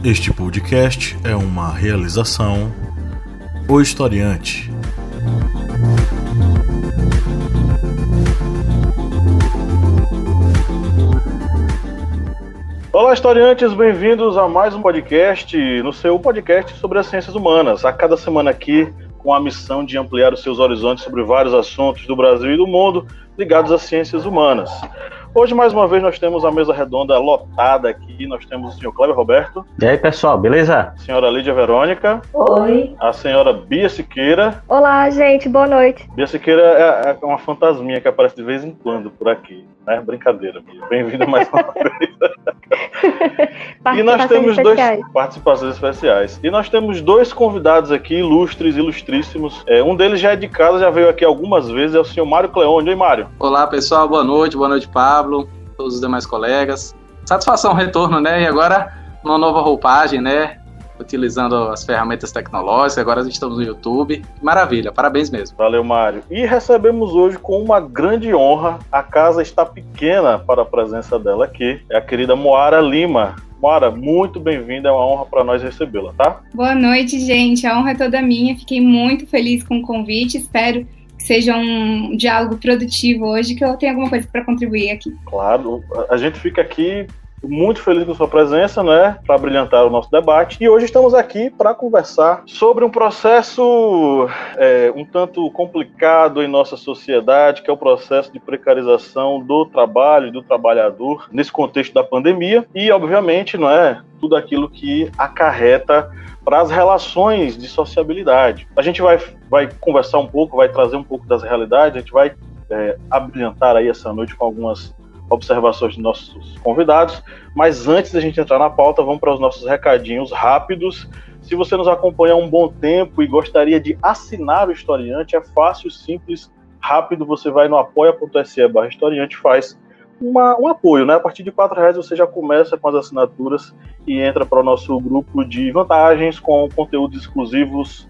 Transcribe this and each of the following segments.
Este podcast é uma realização O Historiante. Olá, historiantes, bem-vindos a mais um podcast, no seu podcast sobre as ciências humanas. A cada semana aqui, com a missão de ampliar os seus horizontes sobre vários assuntos do Brasil e do mundo ligados às ciências humanas. Hoje, mais uma vez, nós temos a mesa redonda lotada aqui. Nós temos o senhor Cléber Roberto. E aí, pessoal, beleza? A senhora Lídia Verônica. Oi. A senhora Bia Siqueira. Olá, gente, boa noite. Bia Siqueira é uma fantasminha que aparece de vez em quando por aqui, né? Brincadeira, Bia. Bem-vinda mais uma vez. E nós temos participações especiais. E nós temos dois convidados aqui, ilustres, ilustríssimos. Um deles já é de casa, já veio aqui algumas vezes, é o senhor Mário Cleone. Oi, Mário. Olá, pessoal, boa noite, Pablo, todos os demais colegas. Satisfação, retorno, né? E agora, uma nova roupagem, né? Utilizando as ferramentas tecnológicas, agora estamos no YouTube. Maravilha, parabéns mesmo. Valeu, Mário. E recebemos hoje com uma grande honra, a casa está pequena para a presença dela aqui, é a querida Moara Lima. Moara, muito bem-vinda, é uma honra para nós recebê-la, tá? Boa noite, gente, a honra é toda minha, fiquei muito feliz com o convite, espero que seja um diálogo produtivo hoje, que eu tenha alguma coisa para contribuir aqui. Claro, a gente fica aqui muito feliz com sua presença, né, para brilhantar o nosso debate. E hoje estamos aqui para conversar sobre um processo um tanto complicado em nossa sociedade, que é o processo de precarização do trabalho e do trabalhador nesse contexto da pandemia e, obviamente, não é tudo aquilo que acarreta para as relações de sociabilidade. A gente vai conversar um pouco, vai trazer um pouco das realidades, a gente vai abrilhantar aí essa noite com algumas observações dos nossos convidados, mas antes da gente entrar na pauta, vamos para os nossos recadinhos rápidos. Se você nos acompanha há um bom tempo e gostaria de assinar o Historiante, é fácil, simples, rápido, você vai no apoia.se/historiante, faz um apoio, né? A partir de R$4 você já começa com as assinaturas e entra para o nosso grupo de vantagens com conteúdos exclusivos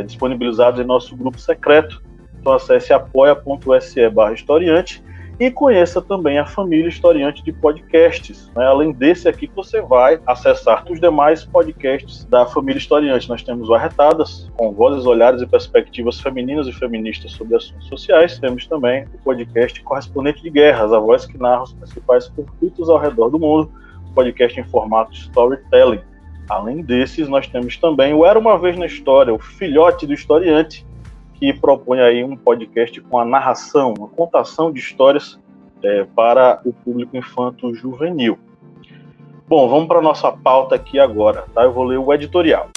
disponibilizados em nosso grupo secreto. Então acesse apoia.se/historiante e conheça também a família Historiante de podcasts, né? Além desse aqui, você vai acessar os demais podcasts da família Historiante. Nós temos o Arretadas, com vozes, olhares e perspectivas femininas e feministas sobre assuntos sociais. Temos também o podcast Correspondente de Guerras, a voz que narra os principais conflitos ao redor do mundo, um podcast em formato storytelling. Além desses, nós temos também o Era Uma Vez na História, o filhote do Historiante, que propõe aí um podcast com a narração, uma contação de histórias para o público infanto-juvenil. Bom, vamos para a nossa pauta aqui agora, tá? Eu vou ler o editorial.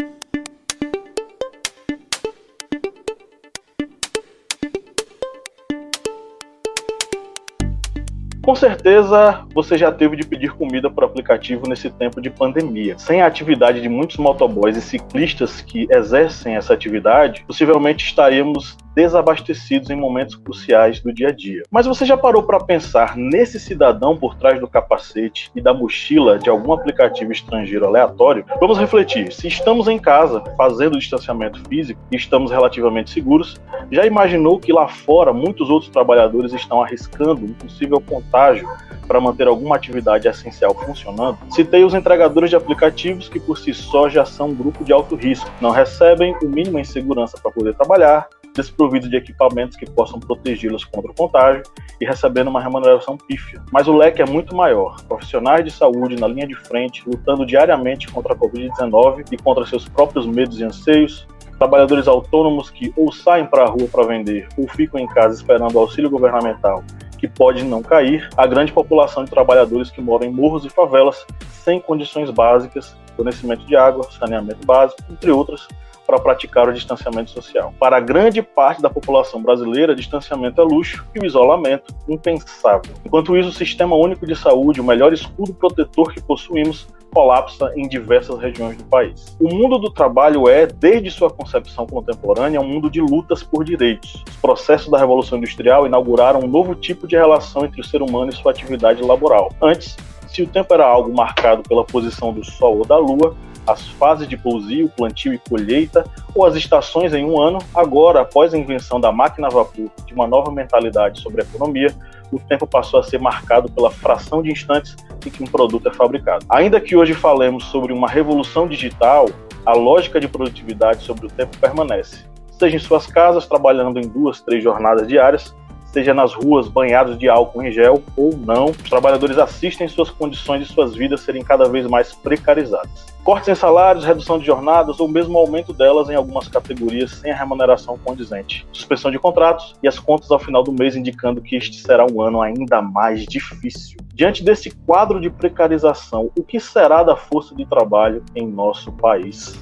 Com certeza, você já teve de pedir comida por aplicativo nesse tempo de pandemia. Sem a atividade de muitos motoboys e ciclistas que exercem essa atividade, possivelmente estaríamos desabastecidos em momentos cruciais do dia a dia. Mas você já parou para pensar nesse cidadão por trás do capacete e da mochila de algum aplicativo estrangeiro aleatório? Vamos refletir. Se estamos em casa, fazendo distanciamento físico e estamos relativamente seguros, já imaginou que lá fora muitos outros trabalhadores estão arriscando um possível contágio para manter alguma atividade essencial funcionando? Citei os entregadores de aplicativos, que por si só já são um grupo de alto risco. Não recebem o mínimo em segurança para poder trabalhar, desprovidos de equipamentos que possam protegê-los contra o contágio e recebendo uma remuneração pífia. Mas o leque é muito maior. Profissionais de saúde na linha de frente, lutando diariamente contra a Covid-19 e contra seus próprios medos e anseios, trabalhadores autônomos que ou saem para a rua para vender ou ficam em casa esperando o auxílio governamental, que pode não cair, a grande população de trabalhadores que moram em morros e favelas sem condições básicas, fornecimento de água, saneamento básico, entre outras, para praticar o distanciamento social. Para a grande parte da população brasileira, distanciamento é luxo e o isolamento impensável. Enquanto isso, o Sistema Único de Saúde, o melhor escudo protetor que possuímos, colapsa em diversas regiões do país. O mundo do trabalho desde sua concepção contemporânea, um mundo de lutas por direitos. Os processos da Revolução Industrial inauguraram um novo tipo de relação entre o ser humano e sua atividade laboral. Antes, se o tempo era algo marcado pela posição do Sol ou da Lua, as fases de pousio, plantio e colheita, ou as estações em um ano, agora, após a invenção da máquina a vapor, de uma nova mentalidade sobre a economia, o tempo passou a ser marcado pela fração de instantes em que um produto é fabricado. Ainda que hoje falemos sobre uma revolução digital, a lógica de produtividade sobre o tempo permanece. Seja em suas casas, trabalhando em 2, 3 jornadas diárias, seja nas ruas banhados de álcool em gel ou não, os trabalhadores assistem suas condições e suas vidas serem cada vez mais precarizadas. Cortes em salários, redução de jornadas ou mesmo aumento delas em algumas categorias sem a remuneração condizente. Suspensão de contratos e as contas ao final do mês indicando que este será um ano ainda mais difícil. Diante desse quadro de precarização, o que será da força de trabalho em nosso país?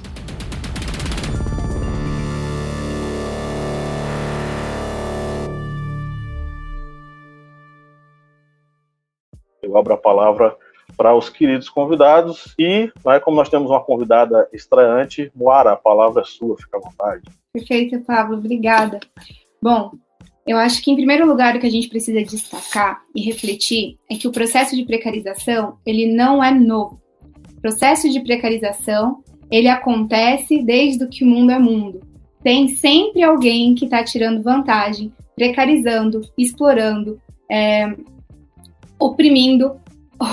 Eu abro a palavra para os queridos convidados e, como nós temos uma convidada estreante, Moara, a palavra é sua, fica à vontade. Perfeito, Pablo, obrigada. Bom, eu acho que, em primeiro lugar, o que a gente precisa destacar e refletir é que o processo de precarização, ele não é novo. O processo de precarização, ele acontece desde que o mundo é mundo. Tem sempre alguém que está tirando vantagem, precarizando, explorando, oprimindo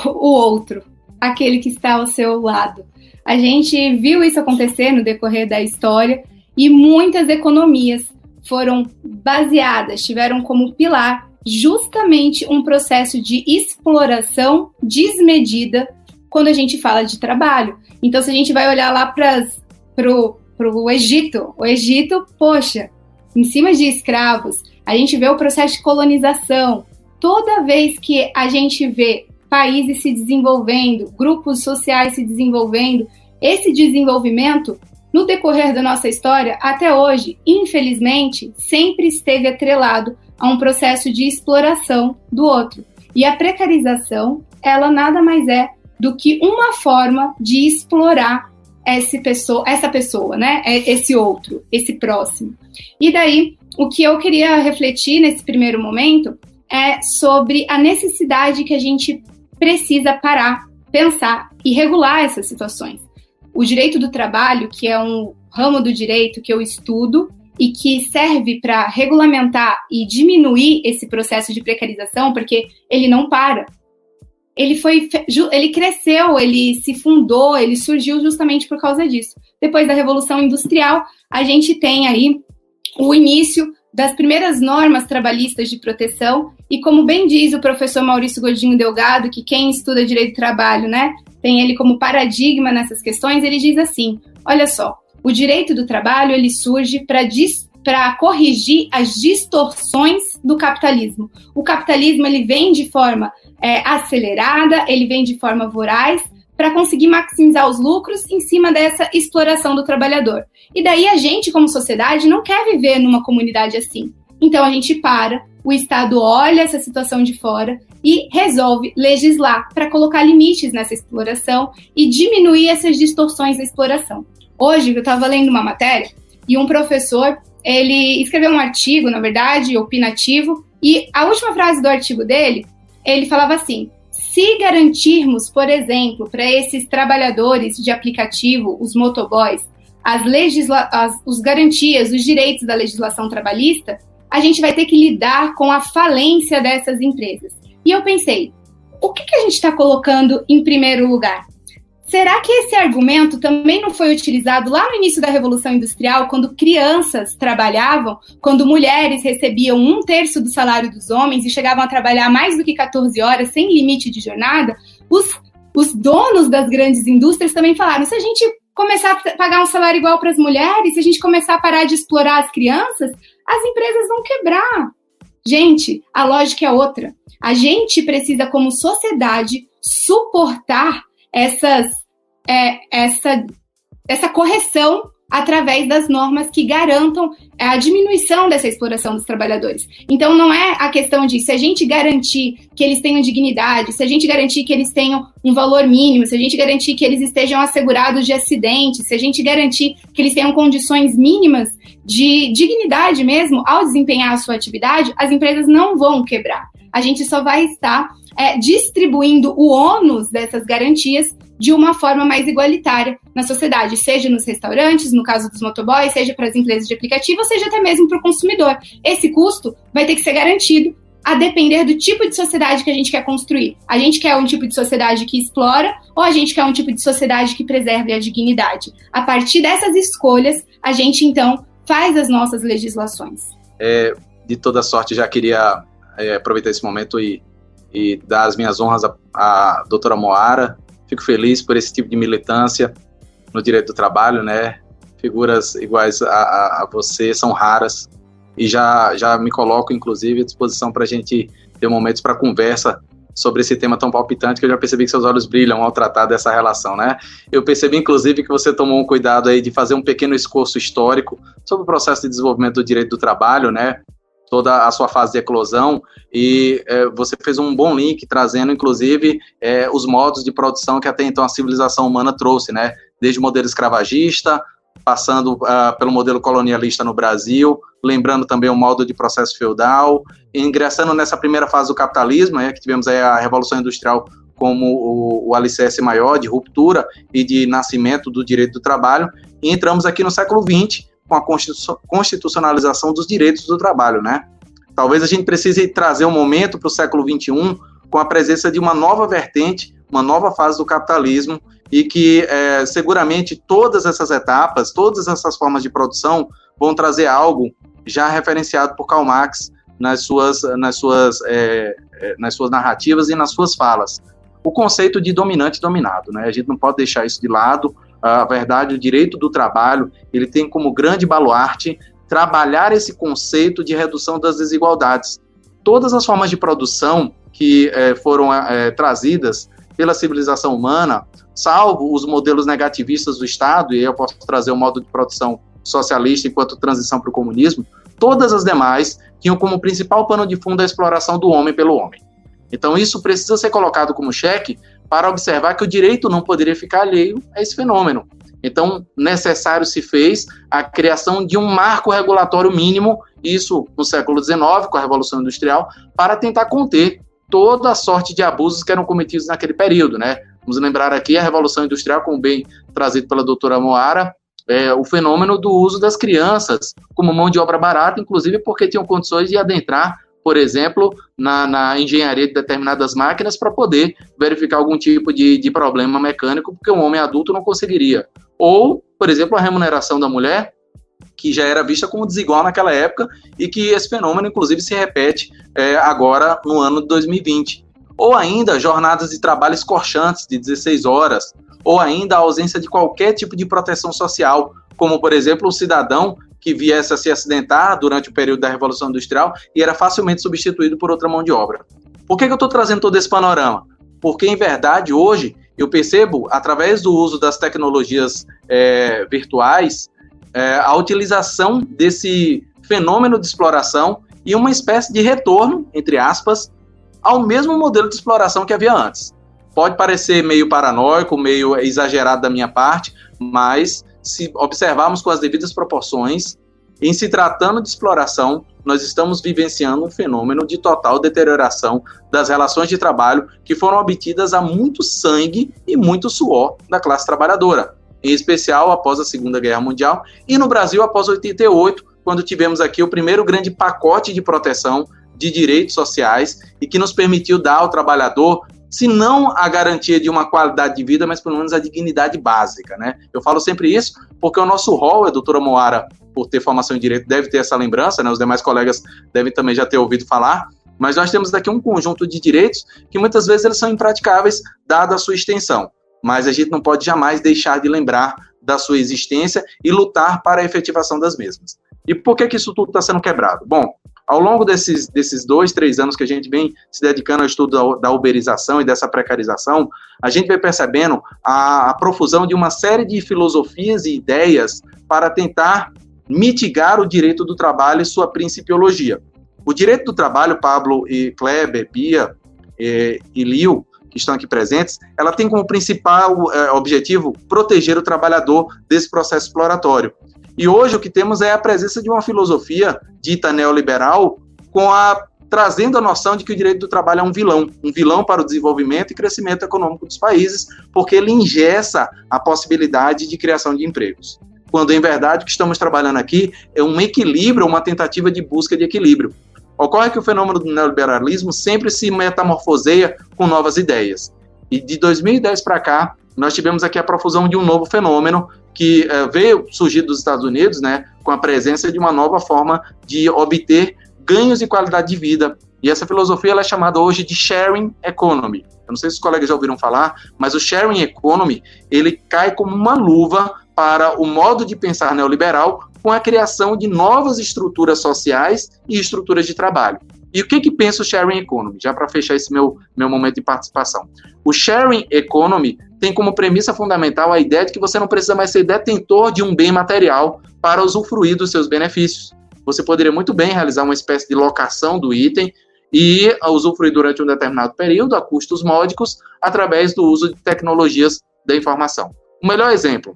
o outro, aquele que está ao seu lado. A gente viu isso acontecer no decorrer da história e muitas economias foram baseadas, tiveram como pilar justamente um processo de exploração desmedida quando a gente fala de trabalho. Então, se a gente vai olhar lá para o Egito, poxa, em cima de escravos, a gente vê o processo de colonização. Toda vez que a gente vê países se desenvolvendo, grupos sociais se desenvolvendo, esse desenvolvimento, no decorrer da nossa história, até hoje, infelizmente, sempre esteve atrelado a um processo de exploração do outro. E a precarização, ela nada mais é do que uma forma de explorar essa pessoa, né? Esse outro, esse próximo. E daí, o que eu queria refletir nesse primeiro momento é sobre a necessidade que a gente precisa parar, pensar e regular essas situações. O direito do trabalho, que é um ramo do direito que eu estudo e que serve para regulamentar e diminuir esse processo de precarização, porque ele não para. Ele cresceu, ele se fundou, ele surgiu justamente por causa disso. Depois da Revolução Industrial, a gente tem aí o início das primeiras normas trabalhistas de proteção, e como bem diz o professor Maurício Godinho Delgado, que quem estuda direito do trabalho, né, tem ele como paradigma nessas questões, ele diz assim, olha só, o direito do trabalho, ele surge para corrigir as distorções do capitalismo. O capitalismo, ele vem de forma acelerada, ele vem de forma voraz, para conseguir maximizar os lucros em cima dessa exploração do trabalhador. E daí a gente, como sociedade, não quer viver numa comunidade assim. Então a gente para, o Estado olha essa situação de fora e resolve legislar para colocar limites nessa exploração e diminuir essas distorções da exploração. Hoje eu estava lendo uma matéria e um professor, ele escreveu um artigo, na verdade, opinativo, e a última frase do artigo dele, ele falava assim: se garantirmos, por exemplo, para esses trabalhadores de aplicativo, os motoboys, as garantias, os direitos da legislação trabalhista, a gente vai ter que lidar com a falência dessas empresas. E eu pensei, o que a gente está colocando em primeiro lugar? Será que esse argumento também não foi utilizado lá no início da Revolução Industrial, quando crianças trabalhavam, quando mulheres recebiam 1/3 do salário dos homens e chegavam a trabalhar mais do que 14 horas, sem limite de jornada? Os donos das grandes indústrias também falaram, se a gente começar a pagar um salário igual para as mulheres, se a gente começar a parar de explorar as crianças, as empresas vão quebrar. Gente, a lógica é outra. A gente precisa, como sociedade, suportar essa correção através das normas que garantam a diminuição dessa exploração dos trabalhadores. Então, não é a questão de se a gente garantir que eles tenham dignidade, se a gente garantir que eles tenham um valor mínimo, se a gente garantir que eles estejam assegurados de acidentes, se a gente garantir que eles tenham condições mínimas de dignidade mesmo ao desempenhar a sua atividade, as empresas não vão quebrar. A gente só vai estar distribuindo o ônus dessas garantias de uma forma mais igualitária na sociedade, seja nos restaurantes, no caso dos motoboys, seja para as empresas de aplicativo, seja até mesmo para o consumidor. Esse custo vai ter que ser garantido a depender do tipo de sociedade que a gente quer construir. A gente quer um tipo de sociedade que explora ou a gente quer um tipo de sociedade que preserve a dignidade? A partir dessas escolhas, a gente, então, faz as nossas legislações. De toda sorte, já queria aproveitar esse momento e dar as minhas honras à doutora Moara. Fico feliz por esse tipo de militância no direito do trabalho, né? Figuras iguais a você são raras. E já me coloco, inclusive, à disposição para a gente ter momentos para conversa sobre esse tema tão palpitante, que eu já percebi que seus olhos brilham ao tratar dessa relação, né? Eu percebi, inclusive, que você tomou um cuidado aí de fazer um pequeno esforço histórico sobre o processo de desenvolvimento do direito do trabalho, né? Toda a sua fase de eclosão, e você fez um bom link, trazendo, inclusive, os modos de produção que até então a civilização humana trouxe, né? Desde o modelo escravagista, passando pelo modelo colonialista no Brasil, lembrando também o modo de processo feudal, ingressando nessa primeira fase do capitalismo, que tivemos aí a Revolução Industrial como o alicerce maior de ruptura e de nascimento do direito do trabalho, e entramos aqui no século XX com a constitucionalização dos direitos do trabalho, né? Talvez a gente precise trazer um momento para o século XXI com a presença de uma nova vertente, uma nova fase do capitalismo, e que seguramente todas essas etapas, todas essas formas de produção vão trazer algo já referenciado por Karl Marx nas suas narrativas e nas suas falas. O conceito de dominante e dominado, né? A gente não pode deixar isso de lado. A verdade, o direito do trabalho, ele tem como grande baluarte trabalhar esse conceito de redução das desigualdades. Todas as formas de produção que foram trazidas pela civilização humana, salvo os modelos negativistas do Estado, e eu posso trazer o modo de produção socialista enquanto transição para o comunismo, todas as demais tinham como principal pano de fundo a exploração do homem pelo homem. Então isso precisa ser colocado como cheque para observar que o direito não poderia ficar alheio a esse fenômeno. Então, necessário se fez a criação de um marco regulatório mínimo, isso no século XIX, com a Revolução Industrial, para tentar conter toda a sorte de abusos que eram cometidos naquele período, né? Vamos lembrar aqui a Revolução Industrial, como bem trazido pela doutora Moara, o fenômeno do uso das crianças como mão de obra barata, inclusive porque tinham condições de adentrar, por exemplo, na engenharia de determinadas máquinas para poder verificar algum tipo de problema mecânico, porque um homem adulto não conseguiria. Ou, por exemplo, a remuneração da mulher, que já era vista como desigual naquela época, e que esse fenômeno, inclusive, se repete agora no ano de 2020. Ou ainda jornadas de trabalho escorchantes de 16 horas, ou ainda a ausência de qualquer tipo de proteção social, como, por exemplo, o cidadão que viesse a se acidentar durante o período da Revolução Industrial e era facilmente substituído por outra mão de obra. Por que eu estou trazendo todo esse panorama? Porque, em verdade, hoje, eu percebo, através do uso das tecnologias virtuais, a utilização desse fenômeno de exploração e uma espécie de retorno, entre aspas, ao mesmo modelo de exploração que havia antes. Pode parecer meio paranoico, meio exagerado da minha parte, mas se observarmos com as devidas proporções, em se tratando de exploração, nós estamos vivenciando um fenômeno de total deterioração das relações de trabalho que foram obtidas a muito sangue e muito suor da classe trabalhadora, em especial após a Segunda Guerra Mundial e no Brasil após 88, quando tivemos aqui o primeiro grande pacote de proteção de direitos sociais e que nos permitiu dar ao trabalhador, se não a garantia de uma qualidade de vida, mas pelo menos a dignidade básica, né? Eu falo sempre isso porque o nosso rol, a doutora Moara, por ter formação em direito, deve ter essa lembrança, né? Os demais colegas devem também já ter ouvido falar, mas nós temos daqui um conjunto de direitos que muitas vezes eles são impraticáveis, dada a sua extensão, mas a gente não pode jamais deixar de lembrar da sua existência e lutar para a efetivação das mesmas. E por que isso tudo está sendo quebrado? Bom, ao longo desses 2-3 anos que a gente vem se dedicando ao estudo da uberização e dessa precarização, a gente vem percebendo a profusão de uma série de filosofias e ideias para tentar mitigar o direito do trabalho e sua principiologia. O direito do trabalho, Pablo e Kleber, Bia e Lio, que estão aqui presentes, ela tem como principal objetivo proteger o trabalhador desse processo exploratório. E hoje o que temos é a presença de uma filosofia dita neoliberal, trazendo a noção de que o direito do trabalho é um vilão para o desenvolvimento e crescimento econômico dos países, porque ele engessa a possibilidade de criação de empregos. Quando, em verdade, o que estamos trabalhando aqui é um equilíbrio, uma tentativa de busca de equilíbrio. Ocorre que o fenômeno do neoliberalismo sempre se metamorfoseia com novas ideias. E de 2010 para cá, nós tivemos aqui a profusão de um novo fenômeno que veio surgir dos Estados Unidos, né, com a presença de uma nova forma de obter ganhos de qualidade de vida. E essa filosofia ela é chamada hoje de sharing economy. Eu não sei se os colegas já ouviram falar, mas o sharing economy, ele cai como uma luva para o modo de pensar neoliberal com a criação de novas estruturas sociais e estruturas de trabalho. E o que pensa o sharing economy? Já para fechar esse meu momento de participação. O sharing economy tem como premissa fundamental a ideia de que você não precisa mais ser detentor de um bem material para usufruir dos seus benefícios. Você poderia muito bem realizar uma espécie de locação do item e usufruir durante um determinado período, a custos módicos, através do uso de tecnologias da informação. O melhor exemplo,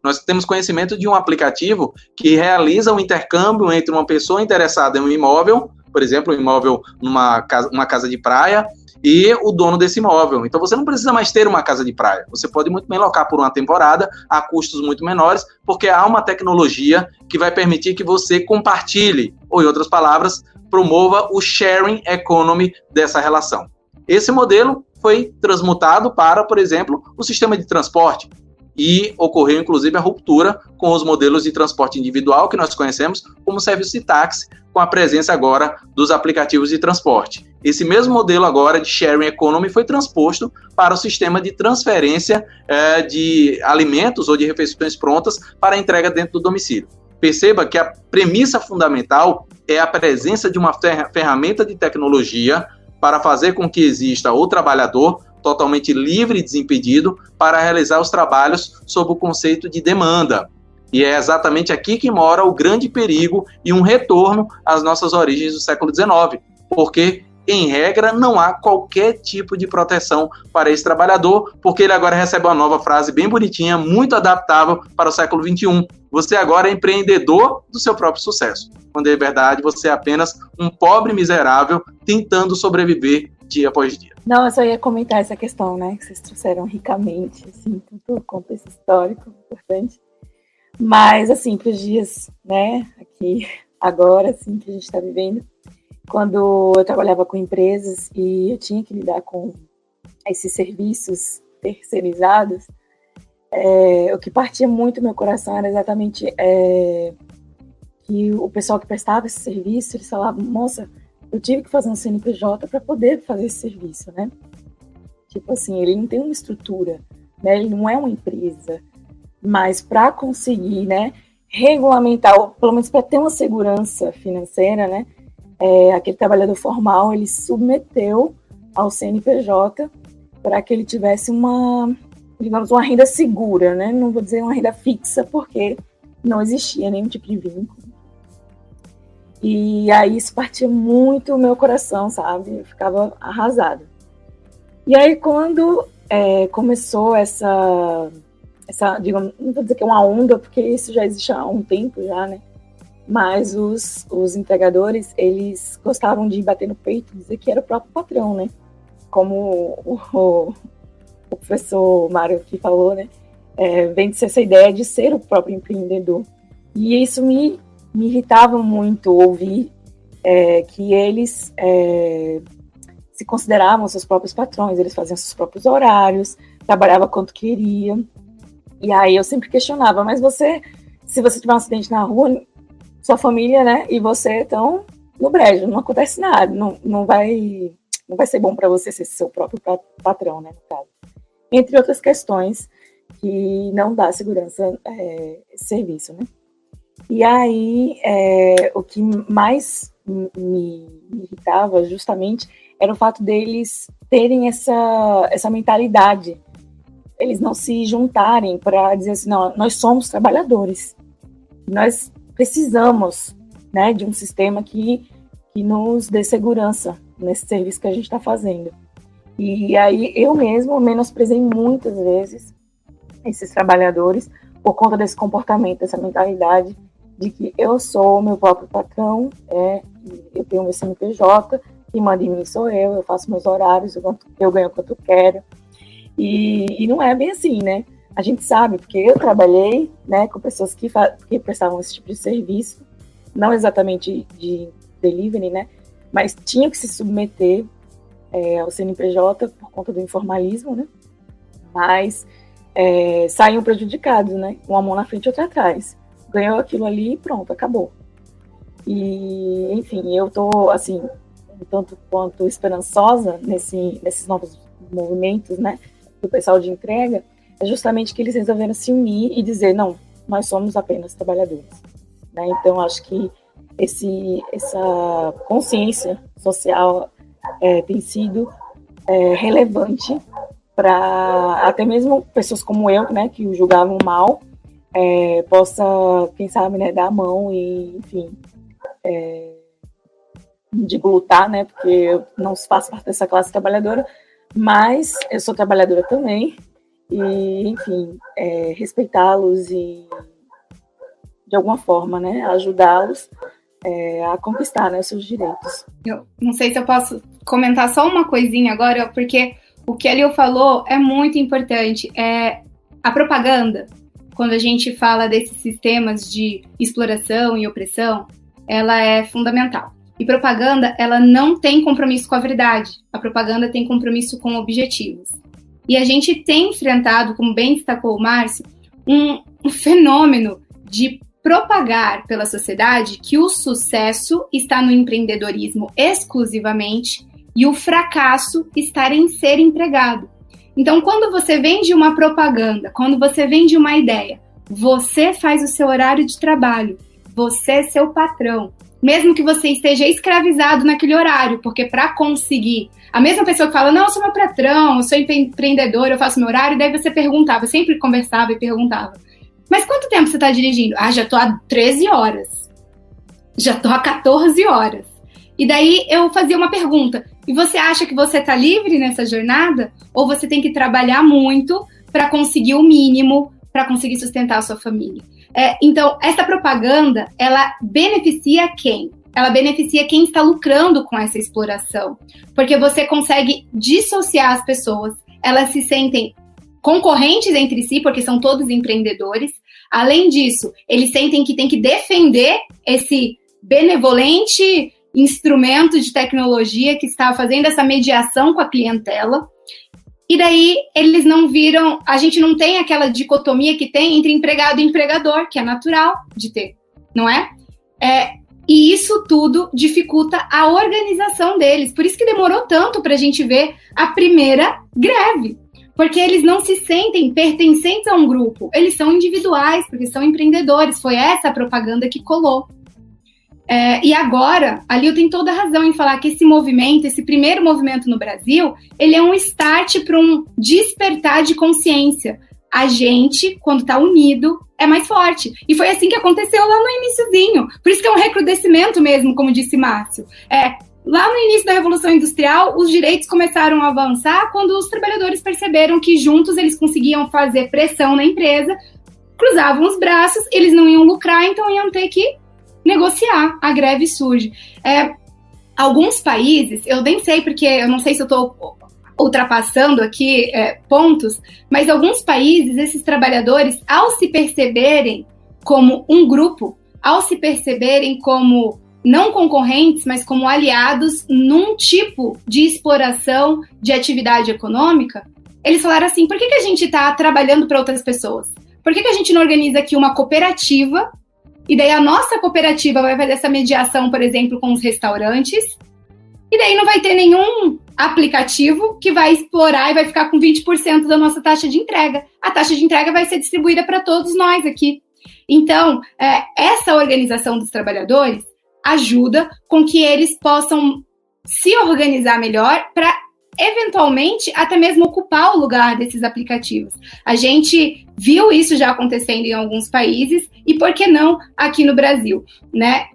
nós temos conhecimento de um aplicativo que realiza um intercâmbio entre uma pessoa interessada em um imóvel, por exemplo, um imóvel numa casa de praia, e o dono desse imóvel. Então você não precisa mais ter uma casa de praia. Você pode muito bem locar por uma temporada a custos muito menores, porque há uma tecnologia que vai permitir que você compartilhe, ou em outras palavras, promova o sharing economy dessa relação. Esse modelo foi transmutado para, por exemplo, o sistema de transporte. E ocorreu, inclusive, a ruptura com os modelos de transporte individual que nós conhecemos como serviço de táxi, com a presença agora dos aplicativos de transporte. Esse mesmo modelo agora de sharing economy foi transposto para o sistema de transferência de alimentos ou de refeições prontas para entrega dentro do domicílio. Perceba que a premissa fundamental é a presença de uma ferramenta de tecnologia para fazer com que exista o trabalhador totalmente livre e desimpedido para realizar os trabalhos sob o conceito de demanda. E é exatamente aqui que mora o grande perigo e um retorno às nossas origens do século XIX, porque, em regra, não há qualquer tipo de proteção para esse trabalhador, porque ele agora recebe uma nova frase bem bonitinha, muito adaptável para o século XXI. Você agora é empreendedor do seu próprio sucesso, quando, em verdade, você é apenas um pobre miserável tentando sobreviver dia após dia. Não, eu só ia comentar essa questão, né, que vocês trouxeram ricamente, assim, todo o contexto histórico importante. Mas, assim, para os dias, né, aqui, agora, assim, que a gente está vivendo, quando eu trabalhava com empresas e eu tinha que lidar com esses serviços terceirizados, o que partia muito meu coração era exatamente que o pessoal que prestava esse serviço, eles falavam, moça, eu tive que fazer um CNPJ para poder fazer esse serviço, né? Tipo assim, ele não tem uma estrutura, né? Ele não é uma empresa, mas para conseguir, né, regulamentar, ou pelo menos para ter uma segurança financeira, né, aquele trabalhador formal, ele submeteu ao CNPJ para que ele tivesse uma, digamos, uma renda segura, né? Não vou dizer uma renda fixa, porque não existia nenhum tipo de vínculo. E aí isso partia muito o meu coração, sabe? Eu ficava arrasada. E aí quando começou essa, digamos, não vou dizer que é uma onda, porque isso já existe há um tempo já, né? Mas os entregadores, eles gostavam de bater no peito e dizer que era o próprio patrão, né? Como o professor Mário que falou, né? Vem-se essa ideia de ser o próprio empreendedor. E isso me irritava muito ouvir que eles se consideravam seus próprios patrões, eles faziam seus próprios horários, trabalhavam quanto queriam. E aí eu sempre questionava, mas se você tiver um acidente na rua, sua família, né, e você estão no brejo, não acontece nada, não vai ser bom para você ser seu próprio patrão, né, no caso. Entre outras questões que não dá segurança esse serviço, né. E aí, o que mais me irritava, justamente, era o fato deles terem essa mentalidade. Eles não se juntarem para dizer assim, não, nós somos trabalhadores. Nós precisamos, né, de um sistema que nos dê segurança nesse serviço que a gente está fazendo. E aí, eu mesmo menosprezei muitas vezes esses trabalhadores por conta desse comportamento, dessa mentalidade de que eu sou o meu próprio patrão, eu tenho meu CNPJ, quem manda em mim sou eu faço meus horários, eu ganho quanto quero. E não é bem assim, né? A gente sabe, porque eu trabalhei, né, com pessoas que prestavam esse tipo de serviço, não exatamente de delivery, né? Mas tinham que se submeter ao CNPJ por conta do informalismo, né? Mas saíam prejudicados, né? Uma mão na frente e outra atrás. Ganhou aquilo ali e pronto, acabou. E, enfim, eu tô, assim, um tanto quanto esperançosa nesses novos movimentos, né? Do pessoal de entrega, é justamente que eles resolveram se unir e dizer, não, nós somos apenas trabalhadores. Né? Então, acho que essa consciência social tem sido relevante para até mesmo pessoas como eu, né, que o julgavam mal, possa, quem sabe, né, dar a mão e, enfim, digo lutar, né, porque eu não faço parte dessa classe trabalhadora, mas eu sou trabalhadora também, e, enfim, respeitá-los e, de alguma forma, né, ajudá-los a conquistar, né, os seus direitos. Eu não sei se eu posso comentar só uma coisinha agora, porque o que a Lil falou é muito importante. A propaganda, quando a gente fala desses sistemas de exploração e opressão, ela é fundamental. E propaganda, ela não tem compromisso com a verdade. A propaganda tem compromisso com objetivos. E a gente tem enfrentado, como bem destacou o Márcio, um fenômeno de propagar pela sociedade que o sucesso está no empreendedorismo exclusivamente e o fracasso está em ser empregado. Então, quando você vende uma propaganda, quando você vende uma ideia, você faz o seu horário de trabalho, você é seu patrão, mesmo que você esteja escravizado naquele horário, porque para conseguir, a mesma pessoa que fala, não, eu sou meu patrão, eu sou empreendedor, eu faço meu horário, daí você perguntava, eu sempre conversava e perguntava, mas quanto tempo você está dirigindo? Já estou há 13 horas, já estou há 14 horas. E daí eu fazia uma pergunta, e você acha que você está livre nessa jornada? Ou você tem que trabalhar muito para conseguir o mínimo, para conseguir sustentar a sua família? Então, essa propaganda, ela beneficia quem? Ela beneficia quem está lucrando com essa exploração. Porque você consegue dissociar as pessoas, elas se sentem concorrentes entre si, porque são todos empreendedores. Além disso, eles sentem que tem que defender esse benevolente instrumento de tecnologia que está fazendo essa mediação com a clientela. E daí eles não viram, a gente não tem aquela dicotomia que tem entre empregado e empregador, que é natural de ter, não é? E isso tudo dificulta a organização deles. Por isso que demorou tanto para a gente ver a primeira greve. Porque eles não se sentem pertencentes a um grupo. Eles são individuais, porque são empreendedores. Foi essa a propaganda que colou. E agora, a Lil tem toda a razão em falar que esse movimento, esse primeiro movimento no Brasil, ele é um start para um despertar de consciência. A gente, quando está unido, é mais forte. E foi assim que aconteceu lá no iniciozinho. Por isso que é um recrudescimento mesmo, como disse Márcio. Lá no início da Revolução Industrial, os direitos começaram a avançar quando os trabalhadores perceberam que juntos eles conseguiam fazer pressão na empresa, cruzavam os braços, eles não iam lucrar, então iam ter que negociar. A greve surge. Alguns países, eu nem sei porque, eu não sei se eu estou ultrapassando aqui pontos, mas alguns países, esses trabalhadores, ao se perceberem como um grupo, ao se perceberem como não concorrentes, mas como aliados num tipo de exploração de atividade econômica, eles falaram assim, por que a gente está trabalhando para outras pessoas? Por que a gente não organiza aqui uma cooperativa, e daí a nossa cooperativa vai fazer essa mediação, por exemplo, com os restaurantes, e daí não vai ter nenhum aplicativo que vai explorar e vai ficar com 20% da nossa taxa de entrega. A taxa de entrega vai ser distribuída para todos nós aqui. Então, essa organização dos trabalhadores ajuda com que eles possam se organizar melhor para, eventualmente, até mesmo ocupar o lugar desses aplicativos. A gente viu isso já acontecendo em alguns países e, por que não, aqui no Brasil, né?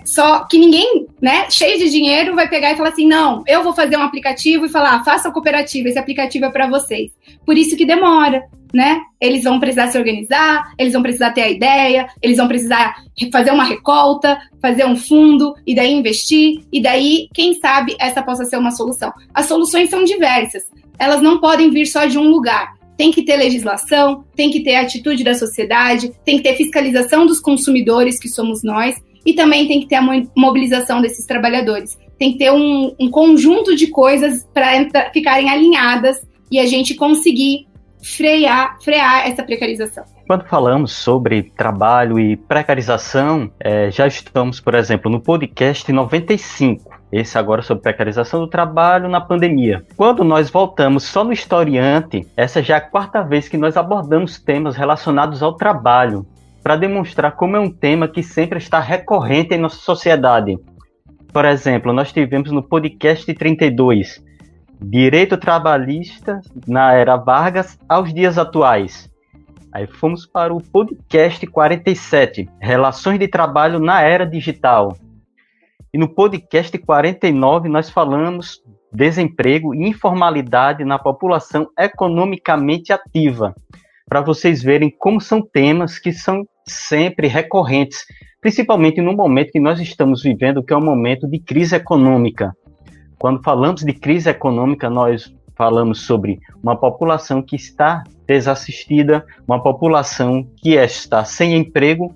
Só que ninguém, né, cheio de dinheiro, vai pegar e falar assim, não, eu vou fazer um aplicativo e falar, faça a cooperativa, esse aplicativo é para vocês. Por isso que demora, né? Eles vão precisar se organizar, eles vão precisar ter a ideia, eles vão precisar fazer uma recolta, fazer um fundo, e daí investir, e daí, quem sabe, essa possa ser uma solução. As soluções são diversas, elas não podem vir só de um lugar. Tem que ter legislação, tem que ter atitude da sociedade, tem que ter fiscalização dos consumidores, que somos nós, e também tem que ter a mobilização desses trabalhadores. Tem que ter um conjunto de coisas para ficarem alinhadas e a gente conseguir frear essa precarização. Quando falamos sobre trabalho e precarização, já estamos, por exemplo, no podcast 95. Esse agora sobre precarização do trabalho na pandemia. Quando nós voltamos só no historiante, essa já é a quarta vez que nós abordamos temas relacionados ao trabalho, para demonstrar como é um tema que sempre está recorrente em nossa sociedade. Por exemplo, nós tivemos no podcast 32, Direito Trabalhista na Era Vargas aos dias atuais. Aí fomos para o podcast 47, Relações de Trabalho na Era Digital. E no podcast 49 nós falamos desemprego e informalidade na população economicamente ativa, para vocês verem como são temas que são sempre recorrentes, principalmente no momento que nós estamos vivendo, que é um momento de crise econômica. Quando falamos de crise econômica, nós falamos sobre uma população que está desassistida, uma população que está sem emprego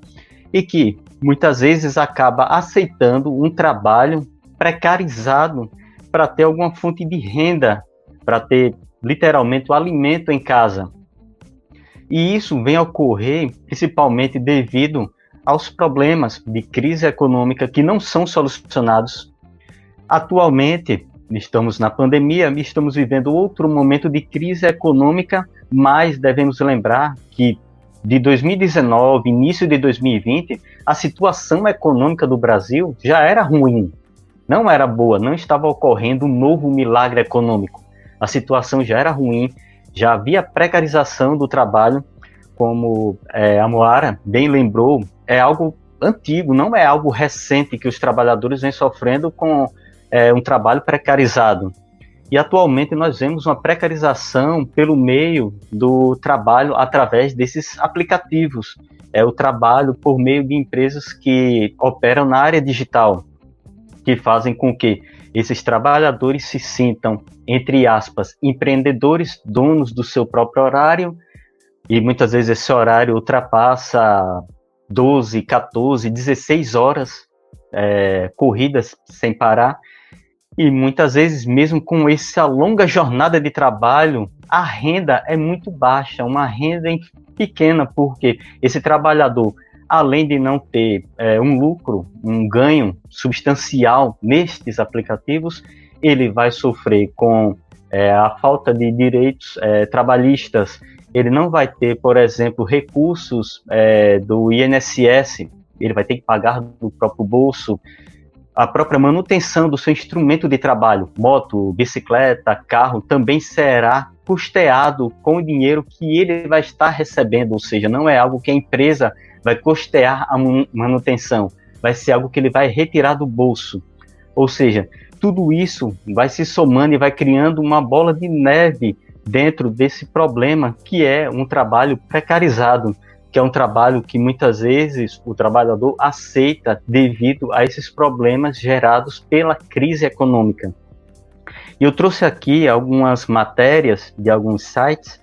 e que muitas vezes acaba aceitando um trabalho precarizado para ter alguma fonte de renda, para ter literalmente o alimento em casa. E isso vem a ocorrer principalmente devido aos problemas de crise econômica que não são solucionados. Atualmente, estamos na pandemia, estamos vivendo outro momento de crise econômica, mas devemos lembrar que de 2019, início de 2020, a situação econômica do Brasil já era ruim, não era boa, não estava ocorrendo um novo milagre econômico. A situação já era ruim, já havia precarização do trabalho, como a Moara bem lembrou, é algo antigo, não é algo recente que os trabalhadores vêm sofrendo com um trabalho precarizado. E atualmente nós vemos uma precarização pelo meio do trabalho através desses aplicativos. É o trabalho por meio de empresas que operam na área digital, que fazem com que esses trabalhadores se sintam, entre aspas, empreendedores, donos do seu próprio horário, e muitas vezes esse horário ultrapassa 12, 14, 16 horas corridas sem parar. E muitas vezes, mesmo com essa longa jornada de trabalho, a renda é muito baixa, uma renda pequena, porque esse trabalhador, além de não ter um lucro, um ganho substancial nestes aplicativos, ele vai sofrer com a falta de direitos trabalhistas, ele não vai ter, por exemplo, recursos do INSS, ele vai ter que pagar do próprio bolso, a própria manutenção do seu instrumento de trabalho, moto, bicicleta, carro, também será custeado com o dinheiro que ele vai estar recebendo, ou seja, não é algo que a empresa vai custear a manutenção, vai ser algo que ele vai retirar do bolso. Ou seja, tudo isso vai se somando e vai criando uma bola de neve dentro desse problema que é um trabalho precarizado, que é um trabalho que muitas vezes o trabalhador aceita devido a esses problemas gerados pela crise econômica. E eu trouxe aqui algumas matérias de alguns sites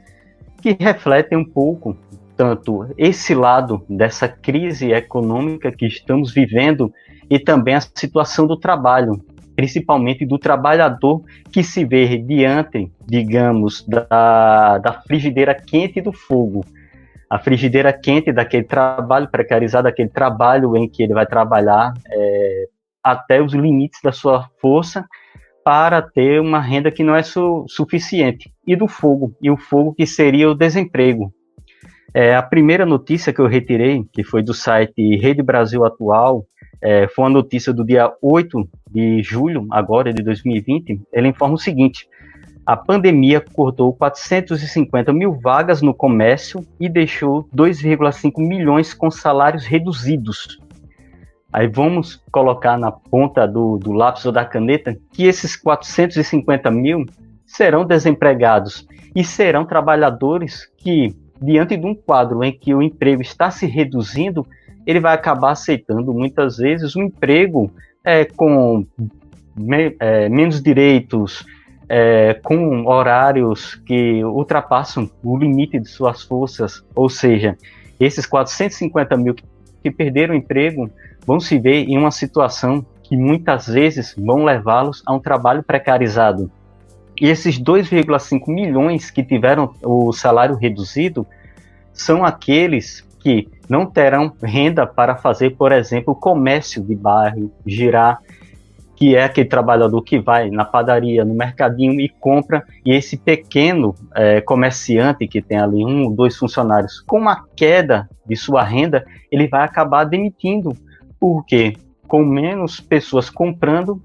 que refletem um pouco tanto esse lado dessa crise econômica que estamos vivendo e também a situação do trabalho, principalmente do trabalhador que se vê diante, digamos, da frigideira quente do fogo. A frigideira quente daquele trabalho precarizado, aquele trabalho em que ele vai trabalhar até os limites da sua força para ter uma renda que não é suficiente. E do fogo, e o fogo que seria o desemprego. A primeira notícia que eu retirei, que foi do site Rede Brasil Atual, foi uma notícia do dia 8 de julho, agora de 2020, ele informa o seguinte: a pandemia cortou 450 mil vagas no comércio e deixou 2,5 milhões com salários reduzidos. Aí vamos colocar na ponta do lápis ou da caneta que esses 450 mil serão desempregados e serão trabalhadores que, diante de um quadro em que o emprego está se reduzindo, ele vai acabar aceitando muitas vezes um emprego com menos direitos, com horários que ultrapassam o limite de suas forças, ou seja, esses 450 mil que perderam o emprego vão se ver em uma situação que muitas vezes vão levá-los a um trabalho precarizado. E esses 2,5 milhões que tiveram o salário reduzido são aqueles que não terão renda para fazer, por exemplo, comércio de bairro, girar, que é aquele trabalhador que vai na padaria, no mercadinho e compra, e esse pequeno comerciante que tem ali 1 ou 2 funcionários, com uma queda de sua renda, ele vai acabar demitindo, porque com menos pessoas comprando,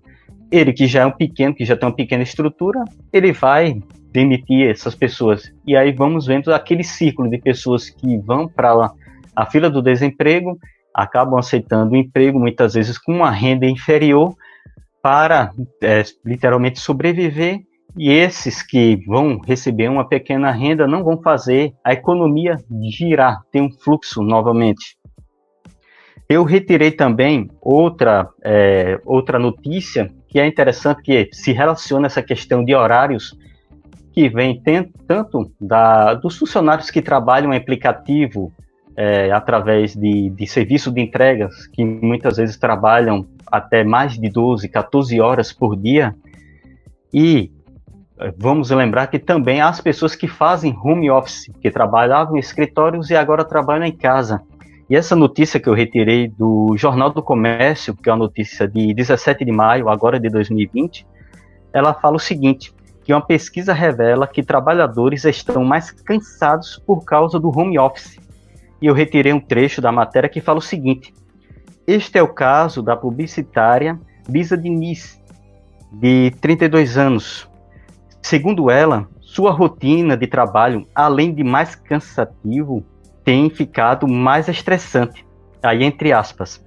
ele que já é um pequeno, que já tem uma pequena estrutura, ele vai demitir essas pessoas. E aí vamos vendo aquele círculo de pessoas que vão para a fila do desemprego, acabam aceitando o emprego, muitas vezes com uma renda inferior, para literalmente sobreviver, e esses que vão receber uma pequena renda não vão fazer a economia girar, ter um fluxo novamente. Eu retirei também outra notícia que é interessante, que se relaciona a essa questão de horários, que vem tanto dos funcionários que trabalham em aplicativo através de serviço de entregas, que muitas vezes trabalham até mais de 12, 14 horas por dia, e vamos lembrar que também há as pessoas que fazem home office, que trabalhavam em escritórios e agora trabalham em casa. E essa notícia que eu retirei do Jornal do Comércio, que é uma notícia de 17 de maio, agora de 2020, ela fala o seguinte, que uma pesquisa revela que trabalhadores estão mais cansados por causa do home office. E eu retirei um trecho da matéria que fala o seguinte: este é o caso da publicitária Lisa Diniz, de 32 anos. Segundo ela, sua rotina de trabalho, além de mais cansativo, tem ficado mais estressante. Aí, entre aspas.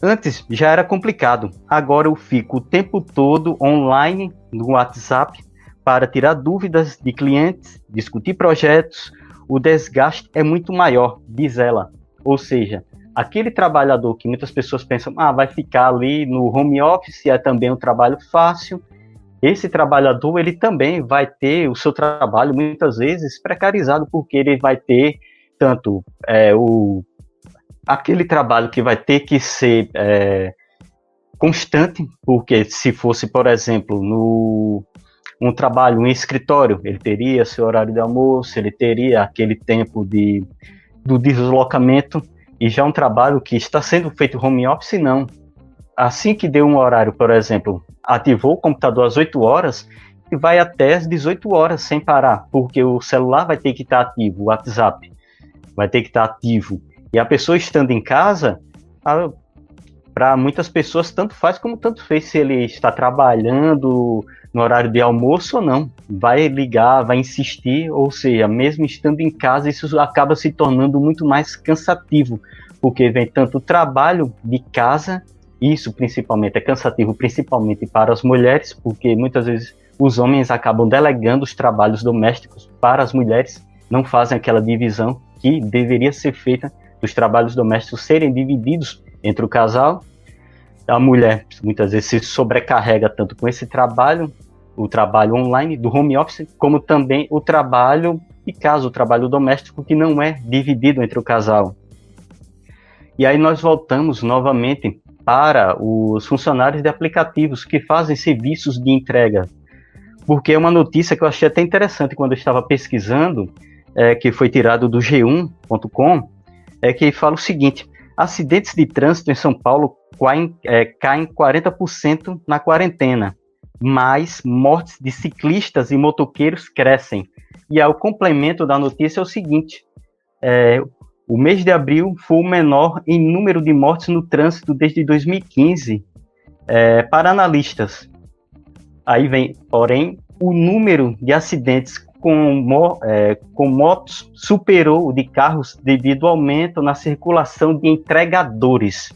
Antes já era complicado, agora eu fico o tempo todo online no WhatsApp para tirar dúvidas de clientes, discutir projetos, o desgaste é muito maior, diz ela. Ou seja, aquele trabalhador que muitas pessoas pensam, vai ficar ali no home office, é também um trabalho fácil. Esse trabalhador, ele também vai ter o seu trabalho muitas vezes precarizado, porque ele vai ter tanto aquele trabalho que vai ter que ser constante, porque se fosse, por exemplo, um trabalho em escritório, ele teria seu horário de almoço, ele teria aquele tempo do deslocamento, e já um trabalho que está sendo feito home office, não. Assim que deu um horário, por exemplo, ativou o computador às 8 horas, e vai até às 18 horas sem parar, porque o celular vai ter que estar ativo, o WhatsApp vai ter que estar ativo. E a pessoa estando em casa, para muitas pessoas, tanto faz como tanto fez se ele está trabalhando no horário de almoço ou não. Vai ligar, vai insistir, ou seja, mesmo estando em casa, isso acaba se tornando muito mais cansativo, porque vem tanto trabalho de casa, isso principalmente é cansativo, principalmente para as mulheres, porque muitas vezes os homens acabam delegando os trabalhos domésticos para as mulheres, não fazem aquela divisão que deveria ser feita dos trabalhos domésticos serem divididos entre o casal. A mulher muitas vezes se sobrecarrega tanto com esse trabalho, o trabalho online do home office, como também o trabalho de casa, o trabalho doméstico, que não é dividido entre o casal. E aí nós voltamos novamente para os funcionários de aplicativos que fazem serviços de entrega, porque é uma notícia que eu achei até interessante quando eu estava pesquisando, que foi tirado do G1.com, que fala o seguinte: acidentes de trânsito em São Paulo caem 40% na quarentena, mas mortes de ciclistas e motoqueiros crescem. E aí, o complemento da notícia é o seguinte: o mês de abril foi o menor em número de mortes no trânsito desde 2015, para analistas. Aí vem, porém, o número de acidentes com motos superou o de carros devido ao aumento na circulação de entregadores.